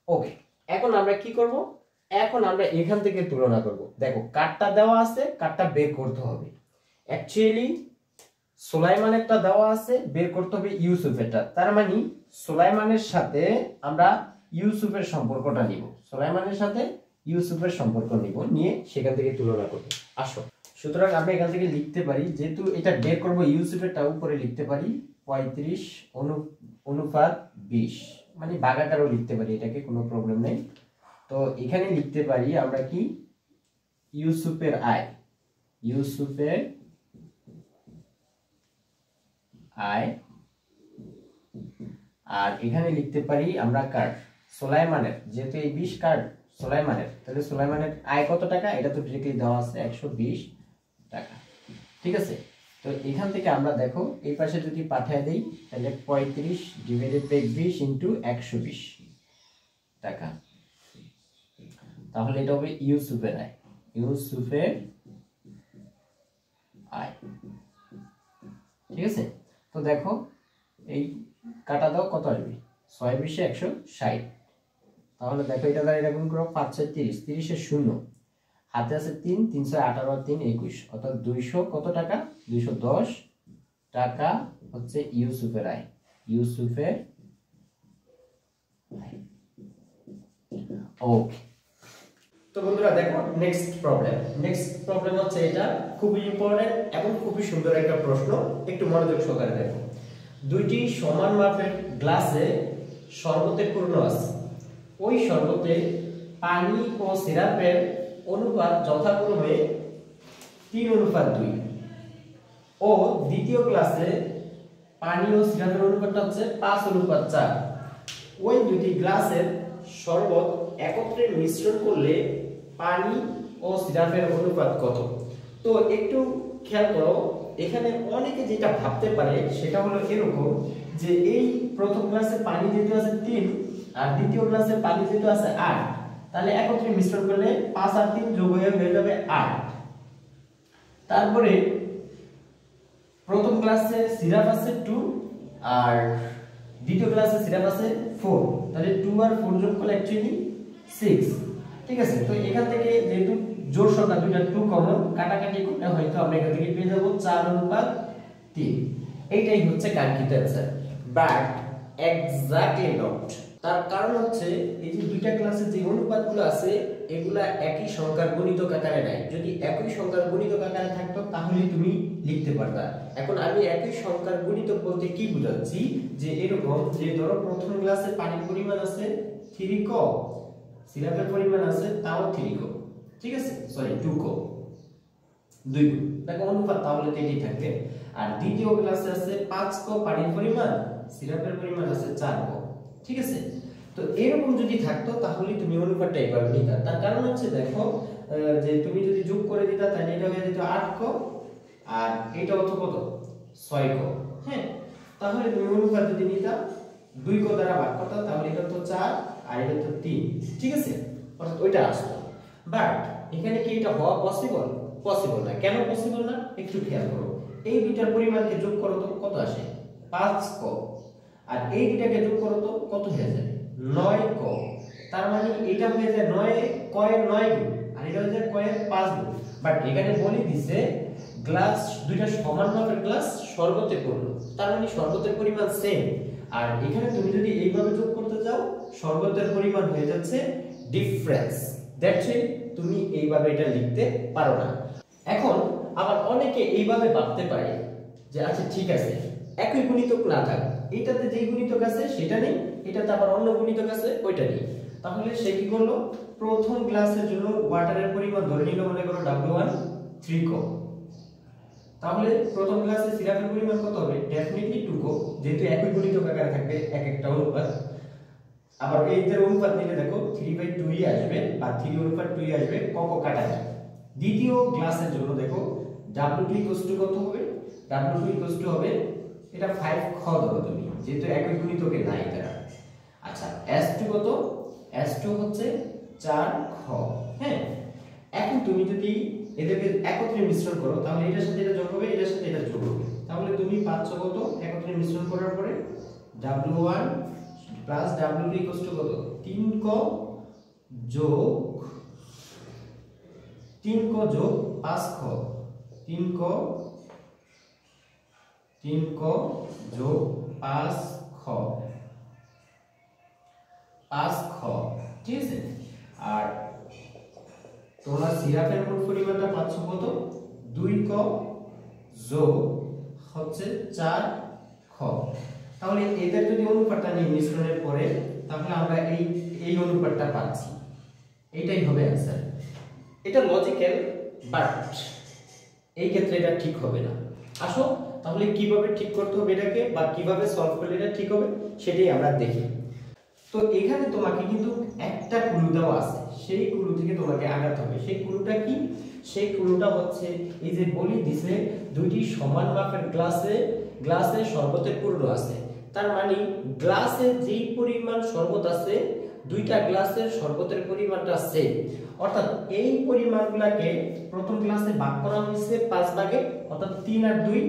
ওকে। এখন আমরা কি করব? এখন আমরা এখান থেকে তুলনা করব। দেখো কাটটা দেওয়া আছে, কাটটা বের করতে হবে। অ্যাকচুয়ালি সুলাইমানেরটা দেওয়া আছে, বের করতে হবে ইউসুফেরটা। তার মানে সুলাইমানের সাথে আমরা ইউসুফের সম্পর্কটা নিব, নিয়ে সেখান থেকে তুলনা করব। আসো, সুতরাং আমরা এখান থেকে লিখতে পারি, যেহেতু এটা বের করব ইউসুফেরটা, উপরে লিখতে পারি 35 অনুপাত 20, মানে ভাগাকারও লিখতে পারি, এটাকে কোনো প্রবলেম নেই। তো এখানে লিখতে পারি আমরা কি? ইউসুফের আয়, আর এখানে লিখতে পারি আমরা কার? সুলাইমানের। যেহেতু এই 20 কার সুলাইমানের, তাহলে সুলাইমানের আয় কত টাকা? এটা তো ডিরেক্টলি দেওয়া আছে 120 টাকা। ঠিক আছে, তো এখান থেকে আমরা দেখো এই পাশে যদি পাঠিয়ে দেই তাহলে 35/20 × 120 টাকা। তাহলে এটা হবে ইউসুফের আয়। ঠিক আছে, তো দেখো এই কাটা দাও, কত আসবে? 6×20=160। তাহলে দেখো এটা দ্বারা এটা গুণ করো, 5×6=30, 30-এর 0, হাতে আছে 3, 3×6=18 আর 3 21, অর্থাৎ 200 কত টাকা? 210 টাকা হচ্ছে ইউসুফের আয়। ওকে, তো বন্ধুরা দেখো নেক্সট প্রবলেম হচ্ছে এটা খুবই ইম্পর্টেন্ট এবং খুবই সুন্দর একটা প্রশ্ন, একটু মনোযোগ সহকারে দেখো। দুইটি সমান মাপের গ্লাসে শরবতে পূর্ণ আছে। ওই শরবতে পানি ও সিরাপের অনুপাত যথাক্রমে 3:2, ও দ্বিতীয় গ্লাসে পানি ও সিরাপের অনুপাতটা হচ্ছে 5:4। ওই দুটি গ্লাসের শরবত একত্রে মিশ্রণ করলে পানি ও সিরাপের অনুপাত কত? তো একটু খেয়াল করো, এখানে অনেকে যেটা ভাবতে পারে সেটা হলো এরকম, যে এই প্রথম গ্লাসে পানি যেহেতু আছে 3, আর দ্বিতীয় গ্লাসে পানি যেহেতু আছে 8, তাহলে একত্রে মিশ্রণ করলে 5 আর 3 যোগ হয়ে যাবে 8। তারপরে প্রথম গ্লাসে সিরাপ আছে 2, আর দ্বিতীয় গ্লাসে সিরাপ আছে 4, তাহলে 2 আর 4 যোগ করলে অ্যাকচুয়ালি 6। ঠিক আছে, তো এখান থেকে যেহেতু জোড় সংখ্যা দুইটা 2 কমন, কাটাকাটি করলে হয়তো আমরা এখান থেকে পেয়ে যাব 4:3। এইটাই হচ্ছে কাঙ্ক্ষিত অ্যানসার, বাট এক্স্যাক্টলি নট। তার কারণ হচ্ছে এই যে দুইটা ক্লাসে যে অনুপাতগুলো আছে এগুলা একই সংখ্যার গুণিতক আকারে নাই। যদি একই সংখ্যার গুণিতক আকারে থাকতো তাহলে তুমি লিখতে পারতা। এখন আমি একই সংখ্যার গুণিতক বলতে কি বোঝাচ্ছি, যে এরকম যে ধরো প্রথম গ্লাসে পানির পরিমাণ আছে 3 কাপ, সিরাপের পরিমাণ আছে তাও 3 কো, ঠিক আছে, সরি 2 কো, 2 গুণ, দেখো অনুপাত তাহলে তো এটাই থাকবে। আর দ্বিতীয় গ্লাসে আছে 5 কো পানির পরিমাণ, সিরাপের পরিমাণ আছে 4 কো, ঠিক আছে। তো এরকম যদি থাকতো তাহলে তুমি অনুপাতটা এইভাবে নিতা। তার কারণ হচ্ছে দেখো যে তুমি যদি যোগ করে দিতা তাহলে এটা হয়ে যেত 8 কো, আর এটা হতো কত 6 কো, হ্যাঁ। তাহলে তুমি অনুপাত যদি নিতা 2 কো দ্বারা ভাগ করতে তাহলে এটা তো 4 আর এটা তো 3, ঠিক আছে, অর্থাৎ ওইটা আসতো। বাট এখানে কি এটা হওয়া পসিবল? পসিবল না। কেন পসিবল না একটু খেয়াল করো। এই দুইটার পরিমাণকে যোগ করো তো কত আসে 5 কো, আর এই দুইটাকে যোগ করো তো কত হয়ে যায় 9 কো। তার মানে এটা হয়ে যায় 9 কয়ের 9 গুণ, আর এটা হয়ে যায় কয়ের 5 গুণ। বাট এখানে বলি দিছে গ্লাস দুইটা সমান মাপের গ্লাস শরবতে পূর্ণ, তার মানে শরবতের পরিমাণ সেম। আর এখানে তুমি যদি এইভাবে যোগ করতে যাও শরবতের পরিমাণ হয়ে যাচ্ছে ডিফারেন্স। দ্যাটস ইট, তুমি এইভাবে এটা লিখতে পারো না। এখন আবার অনেকে এইভাবে ভাবতে পারে যে আচ্ছা ঠিক আছে একই গুণিতক না থাক, এইটাতে যেই গুণিতক আছে সেটা নেই, এটাতে আবার অন্য গুণিতক আছে ওইটা নেই। তাহলে সে কি করলো, প্রথম গ্লাসের জন্য ওয়াটারের পরিমাণ ধরে নিল মনে করো W1 3 কো। তাহলে প্রথম গ্লাসে সিরাপের পরিমাণ কত হবে ডেফিনেটলি 2 কো, যেহেতু একই গুণিতক আকারে থাকবে এক একটা অনুপাত। আবার এইটার অনুপাত নিলে দেখো 3/2 আসবে, বা 3 অনুপাত 2 আসবে, ক ক কাটা যায়। দ্বিতীয় গ্লাসের জন্য দেখো W2 কত হবে, W2 হবে এটা 5 খ ধরো তুমি, যেহেতু একই গুণিতকে নাই তারা। আচ্ছা S2 কত, S2 হচ্ছে 4 খ, হ্যাঁ। এখন তুমি যদি এদেরকে একত্রে মিশ্রণ করো তাহলে এটার সাথে এটা যোগ হবে, এটার সাথে এটা যোগ হবে, তাহলে তুমি পাচ্ছ কত একত্রে মিশ্রণ করার পরে W1 প্লাস W2 কত 3 ক যোগ 3 ক যোগ 5 খ, 3 ক যোগ 5 খ, 5 খ, ঠিক আছে। আর তোমরা সিরাপের মোট পরিমাণটা পাচ্ছ কত 2 ক যোগ হচ্ছে 4 খ। তাহলে এদের যদি অনুপাতটা নিয়ে মিশ্রণের পরে তাহলে আমরা এই অনুপাতটা পাচ্ছি, এটাই হবে आंसर। এটা লজিক্যাল, বাট এই ক্ষেত্রে এটা ঠিক হবে না। আসো তাহলে কিভাবে ঠিক করতে হবে এটাকে, বা কিভাবে সলভ করলে এটা ঠিক হবে সেটাই আমরা দেখি। তো এখানে তোমাকে কিন্তু একটা ক্লু দেওয়া আছে, সেই ক্লু থেকে তোমাকে আগাতে হবে। সেই ক্লুটা কি? সেই ক্লুটা হচ্ছে এই যে বলি দিছে দুইটি সমান মাপের গ্লাসে শরবতের পূর্ণ আছে। তার মানে গ্লাসে যেই পরিমাণ শরবত আছে দুইটা গ্লাসের শরবতের পরিমাণটা সেম, অর্থাৎ এই পরিমাণগুলোকে প্রথম গ্লাসে ভাগ করা হয়েছে 5 ভাগে, অর্থাৎ 3 আর 2,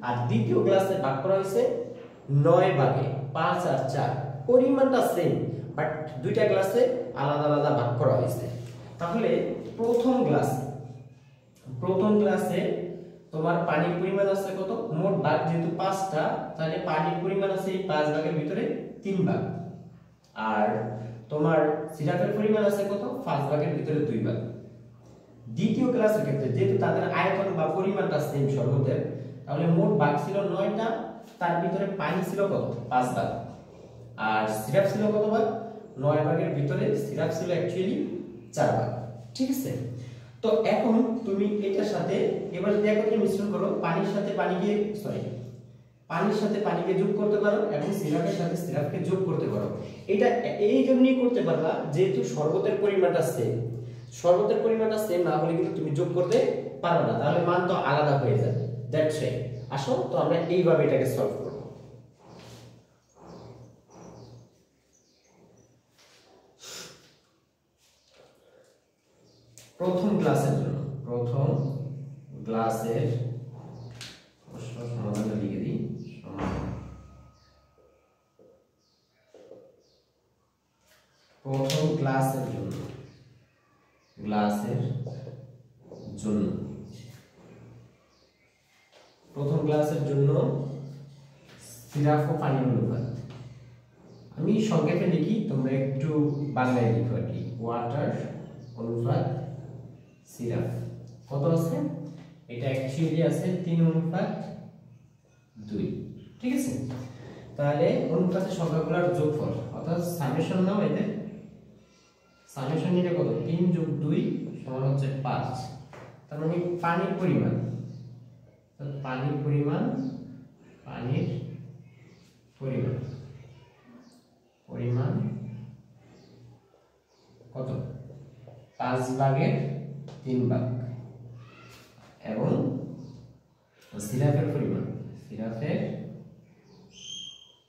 আর দ্বিতীয় গ্লাসে ভাগ করা হয়েছে 9 ভাগে, 5 আর 4। পরিমাণটা সেম, বাট দুইটা গ্লাসে আলাদা আলাদা ভাগ করা হয়েছে। তাহলে প্রথম গ্লাসে তোমার পানির পরিমাণ আছে কত, মোট ভাগ যেহেতু 5টা, তাহলে পানির পরিমাণ আছে এই 5 ভাগের ভিতরে 3 ভাগ। আর তোমার সিরাপের পরিমাণ আছে কত 5 ভাগের ভিতরে 2 ভাগ। দ্বিতীয় গ্লাসের ক্ষেত্রে যেহেতু তাদের আয়তন বা পরিমাণটা সেম শরবতের, তাহলে মোট ভাগ ছিল 9টা, তার ভিতরে পানি ছিল কত 5 ভাগ, আর সিরাপ ছিল কত ভাগ 9 ভাগের ভিতরে সিরাপ ছিল অ্যাকচুয়ালি 4 ভাগ, ঠিক আছে। তো এখন তুমি এটার সাথে এবার যদি একত্রে মিশ্রণ করো, পানির সাথে পানিকে যোগ করতে পারো এবং সিরাপের সাথে সিরাপকে যোগ করতে পারো। এটা এই জন্যই করতে পারবা যেহেতু শরবতের পরিমাণটা সেম না হলে কিন্তু তুমি যোগ করতে পারবে না, তাহলে মান তো আলাদা হয়ে যাবে। That's it. আসো তো আমরা এইভাবে এটাকে সলভ করব। প্রথম গ্লাসের সমাধানটা লিখে দিই। প্রথম গ্লাসের জন্য সিরাপ ও পানির অনুপাত আমি সংক্ষেপে লিখি, তোমরা একটু বাংলায় লিখো আর কি। ওয়াটার অনুপাত সিরাপ কত আছে, এটা অ্যাকচুয়ালি আছে 3:2, ঠিক আছে। তাহলে অনুপাতের সংখ্যাগুলোর যোগফল অর্থাৎ সামেশন নাও, এদের সামেশন এটা কত 3 + 2 সমান হচ্ছে 5। তার মানে পানির পরিমাণ কত 5/3 এবং সিরাপের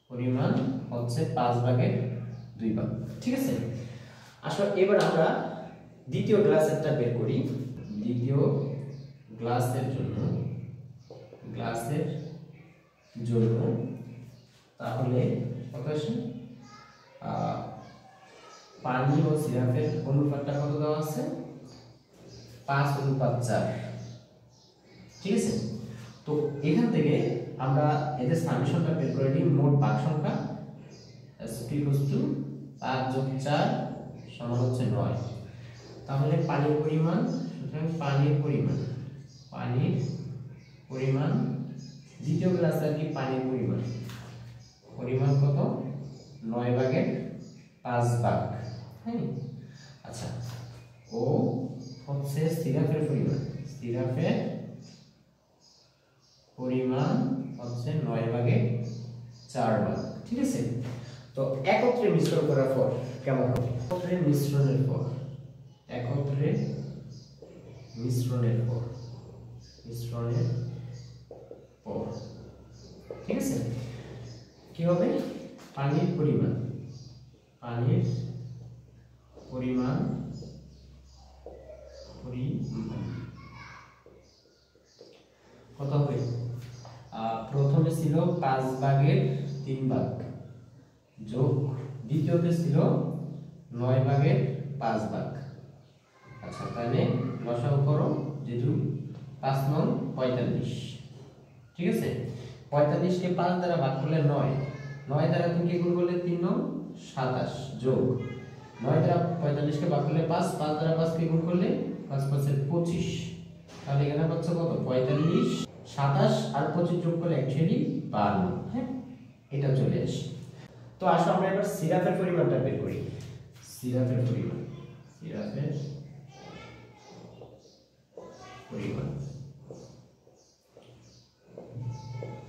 পরিমাণ হচ্ছে 5/2 ঠিক আছে। আসলে এবার আমরা দ্বিতীয় গ্লাসেরটা বের করি। দ্বিতীয় গ্লাসের জন্য তাহলে কত আসে পানি ও সিরাপের অনুপাতটা কত দেওয়া আছে 5:4 ঠিক আছে। তো এখান থেকে আমরা এদের সামেশনটা বের করে নিই। মোট ভাগ সংখ্যা S2 = 5 + 4 সমান হচ্ছে 9। তাহলে পানির পরিমাণ, সুতরাং পানির পরিমাণ দ্বিতীয় গ্লাসে কি পানির পরিমাণ কত 9/5 হ্যাঁ। আচ্ছা, ও হচ্ছে সিরাপের পরিমাণ হচ্ছে 9/4 ঠিক আছে। তো একত্রে মিশ্রণ করার পর কেমন হবে? একত্রে মিশ্রণের পর ঠিক আছে কি হবে? পানির পরিমাণ কত হবে? প্রথমে ছিল 5/3 যোগ দ্বিতীয়তে ছিল 9/5। আচ্ছা, তাহলে লসাগু করো, যেহেতু 5 9 45 ঠিক আছে। 45 কে 5 দ্বারা ভাগ করলে 9 দ্বারা তুমি কি গুণ করলে 3 9 27 যোগ 9 দ্বারা 45 কে ভাগ করলে 5 দ্বারা 5 কে গুণ করলে 5 5 এর 25। তাহলে এখানে পাচ্ছ কত 45 27 আর 25 যোগ করলে অ্যাকচুয়ালি 52 হ্যাঁ, এটা চলে আসে। তো আসো আমরা এবার সিরাপের পরিমাণটা বের করি। সিরাপের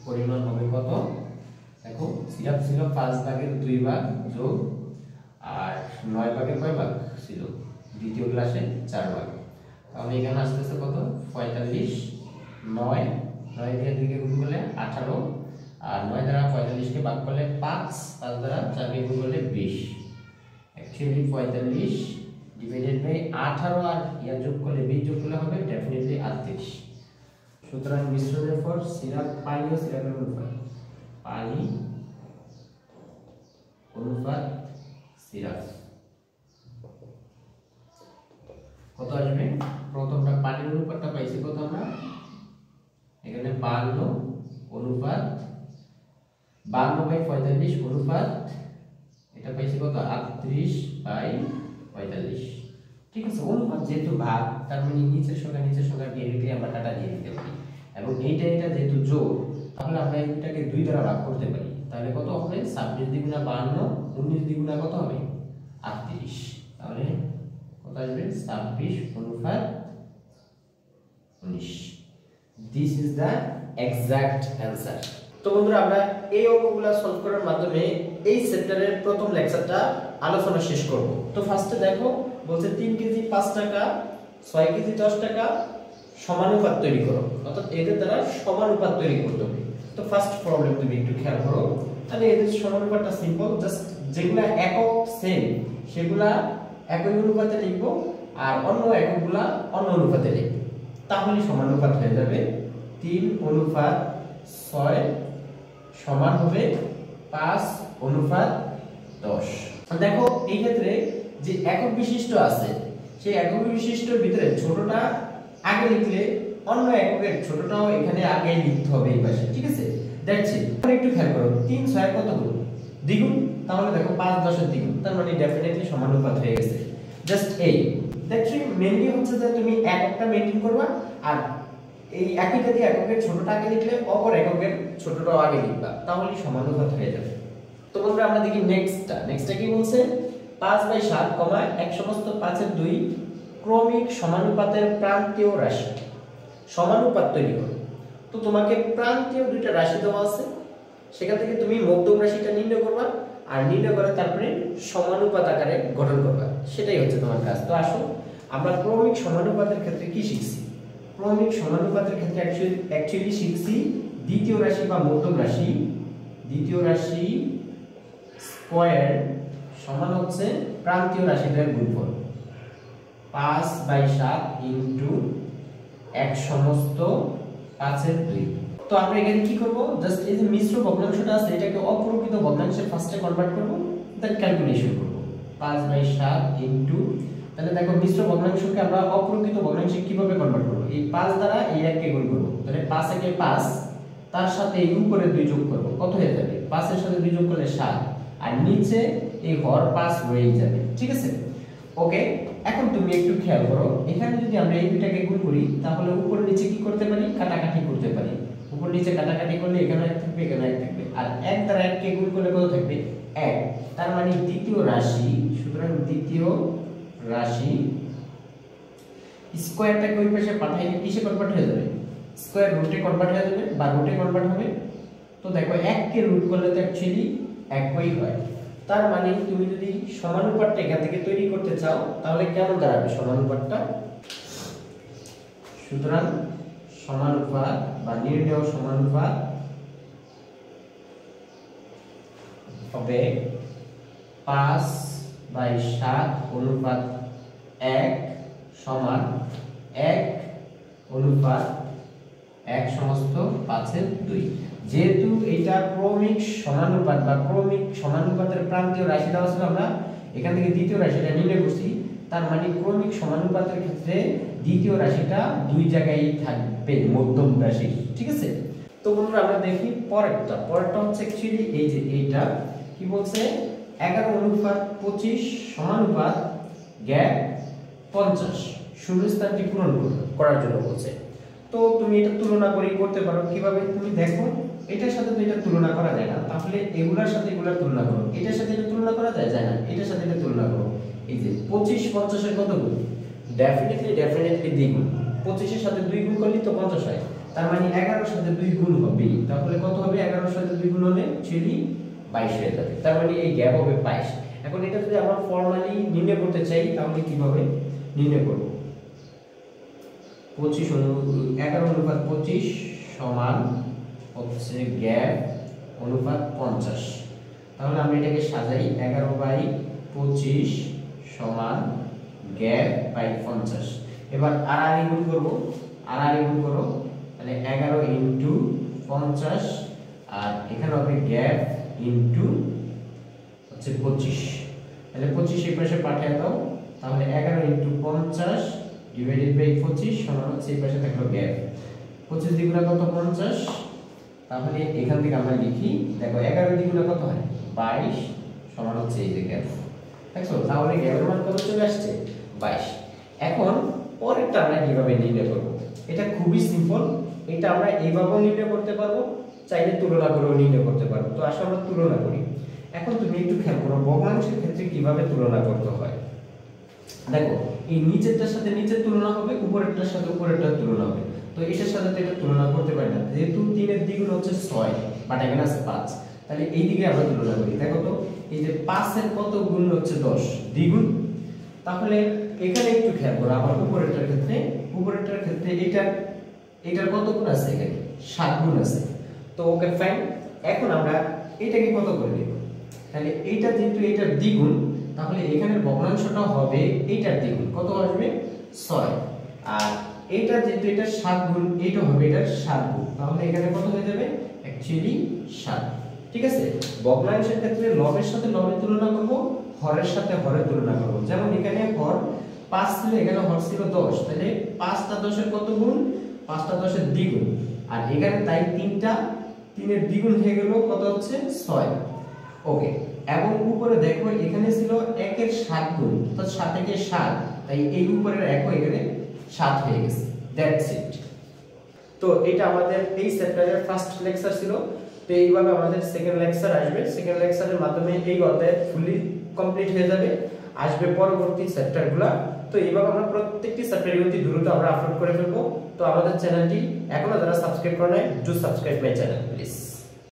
পরিমাণ হবে কত? দেখো সিরাপ ছিল 5/2 যোগ আর 9/কয় ছিল দ্বিতীয় ক্লাসে 4 ভাগ। তাহলে এখানে আসতেছে কত 45 9 দিয়ে 2 কে গুণ করলে 18 আর 9 দ্বারা 45 কে ভাগ করলে 5 দ্বারা 4 কে গুণ করলে 20। অ্যাকচুয়ালি 45 ডিভাইডেড বাই 18 আর ইয়া যোগ করলে 20 যোগ করলে হবে ডেফিনেটলি 38। সুতরাং মিশ্রণের পর পানি ও সিরাপের অনুপাত সিরাপ কত আসবে? প্রথমটা পানির অনুপাতটা পাইছি কত আমরা? এখানে 52/45 অনুপাত এটা পাইছি কত 38/45 ঠিক আছে। অনুপাত যেহেতু ভাগ, তার মানে নিচের সংখ্যা ডিরেক্টলি আমরা কাটা দিয়ে দিতে পারি, এবং এটা যেহেতু যোগ, তাহলে আমরা এটাকে 2 দ্বারা ভাগ করতে পারি। তাহলে কত হবে 26 × 52 19 × কত হবে 38। তাহলে কত আসবে 26/19। This is the exact answer. তো বন্ধুরা, আমরা এই অঙ্কগুলো সলভ করার মাধ্যমে এই চ্যাপ্টারের প্রথম লেকচারটা আলোচনা শেষ করব। তো ফার্স্টে দেখো বলছে 3 কেজি 5 টাকা, 6 কেজি 10 টাকা সমানুপাত তৈরি করো, অর্থাৎ এদের দ্বারা সমানুপাত তৈরি করতে হবে। তো ফার্স্ট প্রবলেম তুমি একটু খেয়াল করো। তাহলে এদের সমানুপাতটা সিম্পল, জাস্ট যেগুলা একক সেম সেগুলা একই অনুপাতে লিখবো আর অন্য এককগুলা অন্য অনুপাতে লিখবো, তাহলে সমানুপাত হয়ে যাবে 3:6 সমান হবে 5:10। দেখো এই ক্ষেত্রে যে একক বিশিষ্ট আছে সেই একক বিশিষ্টর ভিতরে ছোটটা আগে লিখলে অন্য এককের ছোটটাও এখানে আগে লিখতে হবে এই পাশে, ঠিক আছে। That's it. একটু খেয়াল করো 3 6 কত গুণ দ্বিগুণ, তাহলে দেখো 5 10 এর দ্বিগুণ, তার মানে ডেফিনেটলি সমানুপাত হয়ে গেছে। জাস্ট এই দ্যাটস ইট। মেইনলি হচ্ছে যে তুমি এককটা মেইনটেইন করবা আর এই একইটা দিয়ে এককের ছোটটা আগে লিখলে অপর এককের ছোটটাও আগে লিখবা, তাহলেই সমানুপাত হয়ে যাবে। তো বন্ধুরা আমরা দেখি নেক্সটটা কি বলছে 5/7, 1 সমস্ত 5-এর 2 ক্রমিক সমানুপাতের প্রান্তীয় রাশি। সমানুপাত তৈরি করো। তো তোমাকে প্রান্তীয় দুইটা রাশি দেওয়া আছে, সেখান থেকে তুমি মধ্যম রাশিটা নির্ণয় করবা, আর নির্ণয় করে তারপরে সমানুপাত আকারে গঠন করবা, সেটাই হচ্ছে তোমার কাজ। তো আসো আমরা ক্রমিক সমানুপাতের ক্ষেত্রে কি শিখছি। ক্রমিক সমানুপাতের ক্ষেত্রে অ্যাকচুয়ালি শিখছি দ্বিতীয় রাশি বা মধ্যম রাশি, দ্বিতীয় রাশি স্কয়ার সমান হচ্ছে প্রান্তীয় রাশিটার গুণফল 5/7 ইনটু 1 সমস্ত 5-এর 2। তো আমরা এখানে কি করব, জাস্ট এই যে মিশ্র ভগ্নাংশটা আছে এটাকে অপ্রকৃত ভগ্নাংশে ফার্স্টে কনভার্ট করব, দেন ক্যালকুলেশন করব। 5/7 ইনটু, তাহলে দেখো মিশ্র ভগ্নাংশকে আমরা অপ্রকৃত ভগ্নাংশে কিভাবে কনভার্ট করব, এই 5 দ্বারা এই 1 কে গুণ করব, তাহলে 5 একে 5, তার সাথে এই উপরে 2 যোগ করব, কত হয়ে যাবে 5 এর সাথে 2 যোগ করলে 7, আর নিচে এই হর 5 রয়ে যাবে। ঠিক আছে, ওকে। এখন তুমি একটু খেয়াল করো, এখানে যদি আমরা এই দুটাকে গুণ করি তাহলে উপর নিচে কি করতে পারি, কাটাকাটি করতে পারি। উপর নিচে কাটাকাটি করলে এখানে 1 থাকবে, এখানে 1 থাকবে, আর 1 দ্বারা 1 কে গুণ করলে কত থাকবে 1, তার মানে দ্বিতীয় রাশি। সুতরাং দ্বিতীয় রাশি স্কয়ারটাকে ওই পাশে পাঠাইলে কিসে কনভার্ট হয়ে যাবে, স্কয়ার রুটে কনভার্ট হয়ে যাবে বা রুটে কনভার্ট হবে। তো দেখো 1 কে রুট করলে তো অ্যাকচুয়ালি 1ই হয়, তার মানে তুমি যদি সমানুপাতটা এখান থেকে তৈরি করতে চাও তাহলে কেমন দাঁড়াবে সমানুপাতটা। সুতরাং সমানুপাত বা নির্ণেয় সমানুপাত হবে 5/7 অনুপাত 1 সমান 1/1 সমস্ত 5-এর 2। যেহেতু এটা ক্রমিক সমানুপাত বা ক্রমিক সমানুপাতের প্রান্তীয় রাশি দেওয়া ছিল, আমরা এখান থেকে দ্বিতীয় রাশিটা নির্ণয় করছি, তার মানে ক্রমিক সমানুপাতের ক্ষেত্রে দ্বিতীয় রাশিটা দুই জায়গায় থাকবে, মধ্যম রাশি। ঠিক আছে, তো বন্ধুরা আমরা দেখি পরেরটা হচ্ছে অ্যাকচুয়ালি এই যে এইটা কি বলছে, 11/25 সমানুপাত গ্যাপ 50 শূন্যস্থানটি পূরণ করার জন্য বলছে। তো তুমি এটা তুলনা করে করতে পারো, কিভাবে তুমি দেখো এটার সাথে তো এটা তুলনা করা যায় না, তাহলে এগুলার সাথে এগুলার তুলনা করো, এটার সাথে এটা তুলনা করা যায় না, এটার সাথে এটা তুলনা করো। এই যে 25 50 এর কত গুণ, ডেফিনেটলি দ্বিগুণ। 25 এর সাথে 2 গুণ করলে তো 50 হয়, তার মানে 11 এর সাথে 2 গুণ হবে, তাহলে কত হবে 11 এর সাথে 2 গুণ হলে 22 হয়ে যাবে, তার মানে এই গ্যাপ হবে 22। এখন এটা যদি আমরা ফর্মালি নির্ণয় করতে চাই তাহলে কিভাবে নির্ণয় করব, 11/25 সমান হচ্ছে গ্যাপ অনুপাত 50। তাহলে আমরা এটাকে সাজাই, 11/25 সমান গ্যাপ বাই 50। এবার আর গুণ করব, তাহলে 11 ইনটু 50, আর এখানে হবে গ্যাপ ইনটু হচ্ছে 25, তাহলে 25 এই পাশে পাঠিয়ে দাও, তাহলে 11 ইনটু 50 ডিভাইডেড বাই 25 সমান হচ্ছে এই পাশে থাকলো গ্যাপ, 25 দ্বিগুণ কত 50, তাহলে এখান থেকে আমরা লিখি, দেখো 11 দ্বিগুণ কত হয় 22 সমান হচ্ছে এই যে গ্যাপ, দেখছো, তাহলে গ্যাপের মান কত চলে আসছে 22। এখন পরেরটা আমরা কিভাবে নির্ণয় করব, এটা খুবই সিম্পল, এটা আমরা এইভাবেও নির্ণয় করতে পারবো, চাইলে তুলনা করেও নির্ণয় করতে পারবো। তো আসলে আমরা তুলনা করি। এখন তুমি একটু খেয়াল করো ভগ্নাংশের ক্ষেত্রে কিভাবে তুলনা করতে হয়। দেখো এই নিচেরটার সাথে নিচের তুলনা হবে, উপরেরটার সাথে উপরেরটার তুলনা হবে। তো এটার সাথে তো এটা তুলনা করতে পারি না, যেহেতু 3 এর দ্বিগুণ হচ্ছে 6 বাট এখানে আছে 5, তাহলে এই দিকে আমরা তুলনা করি। দেখো তো এই যে 5 এর কত গুণ হচ্ছে 10 দ্বিগুণ, তাহলে এখানে একটু খেয়াল করো আবার উপরেরটার ক্ষেত্রে এটার কত গুণ আছে, এখানে 7 গুণ আছে। তো ওকে ফাইন, এখন আমরা এটাকে কত করে দেব, তাহলে এইটা যেহেতু এটার দ্বিগুণ, তাহলে এখানের ভগ্নাংশটা হবে এইটার দ্বিগুণ, কত আসবে 6, আর এইটা যেহেতু এটা 7 গুণ, এইটা হবে এটার 7 গুণ, তাহলে এখানে কত হয়ে যাবে অ্যাকচুয়ালি 7। ঠিক আছে, ভগ্নাংশের ক্ষেত্রে লবের সাথে লবের তুলনা করব, হরের সাথে হরের তুলনা করব। যেমন এখানে হর 5 ছিল, এখানে হর ছিল 10, তাহলে 5টা 10 এর কত গুণ, 5টা 10 এর দ্বিগুণ, আর এখানে তাই 3 এর দ্বিগুণ হয়ে গেল কত হচ্ছে 6। ওকে, এবং উপরে দেখো এখানে ছিল 1 এর 7 গুণ, অর্থাৎ 7 এর 7, তাই এই উপরের 1 এখানে 7 হয়ে গেছে। That's it. তো এটা আমাদের এই চ্যাপ্টারের ফার্স্ট লেকচার ছিল। তো এইভাবে আমাদের সেকেন্ড লেকচার আসবে, সেকেন্ড লেকচারের মাধ্যমে এই অধ্যায় ফুলি কমপ্লিট হয়ে যাবে, আসবে পরবর্তী চ্যাপ্টারগুলো। তো এইভাবে আমরা প্রত্যেকটি চ্যাপ্টার অতি দ্রুত আমরা আপলোড করে ফেলবো। তো আমাদের চ্যানেলটি এখনো যারা সাবস্ক্রাইব করে নাই, do subscribe my channel please.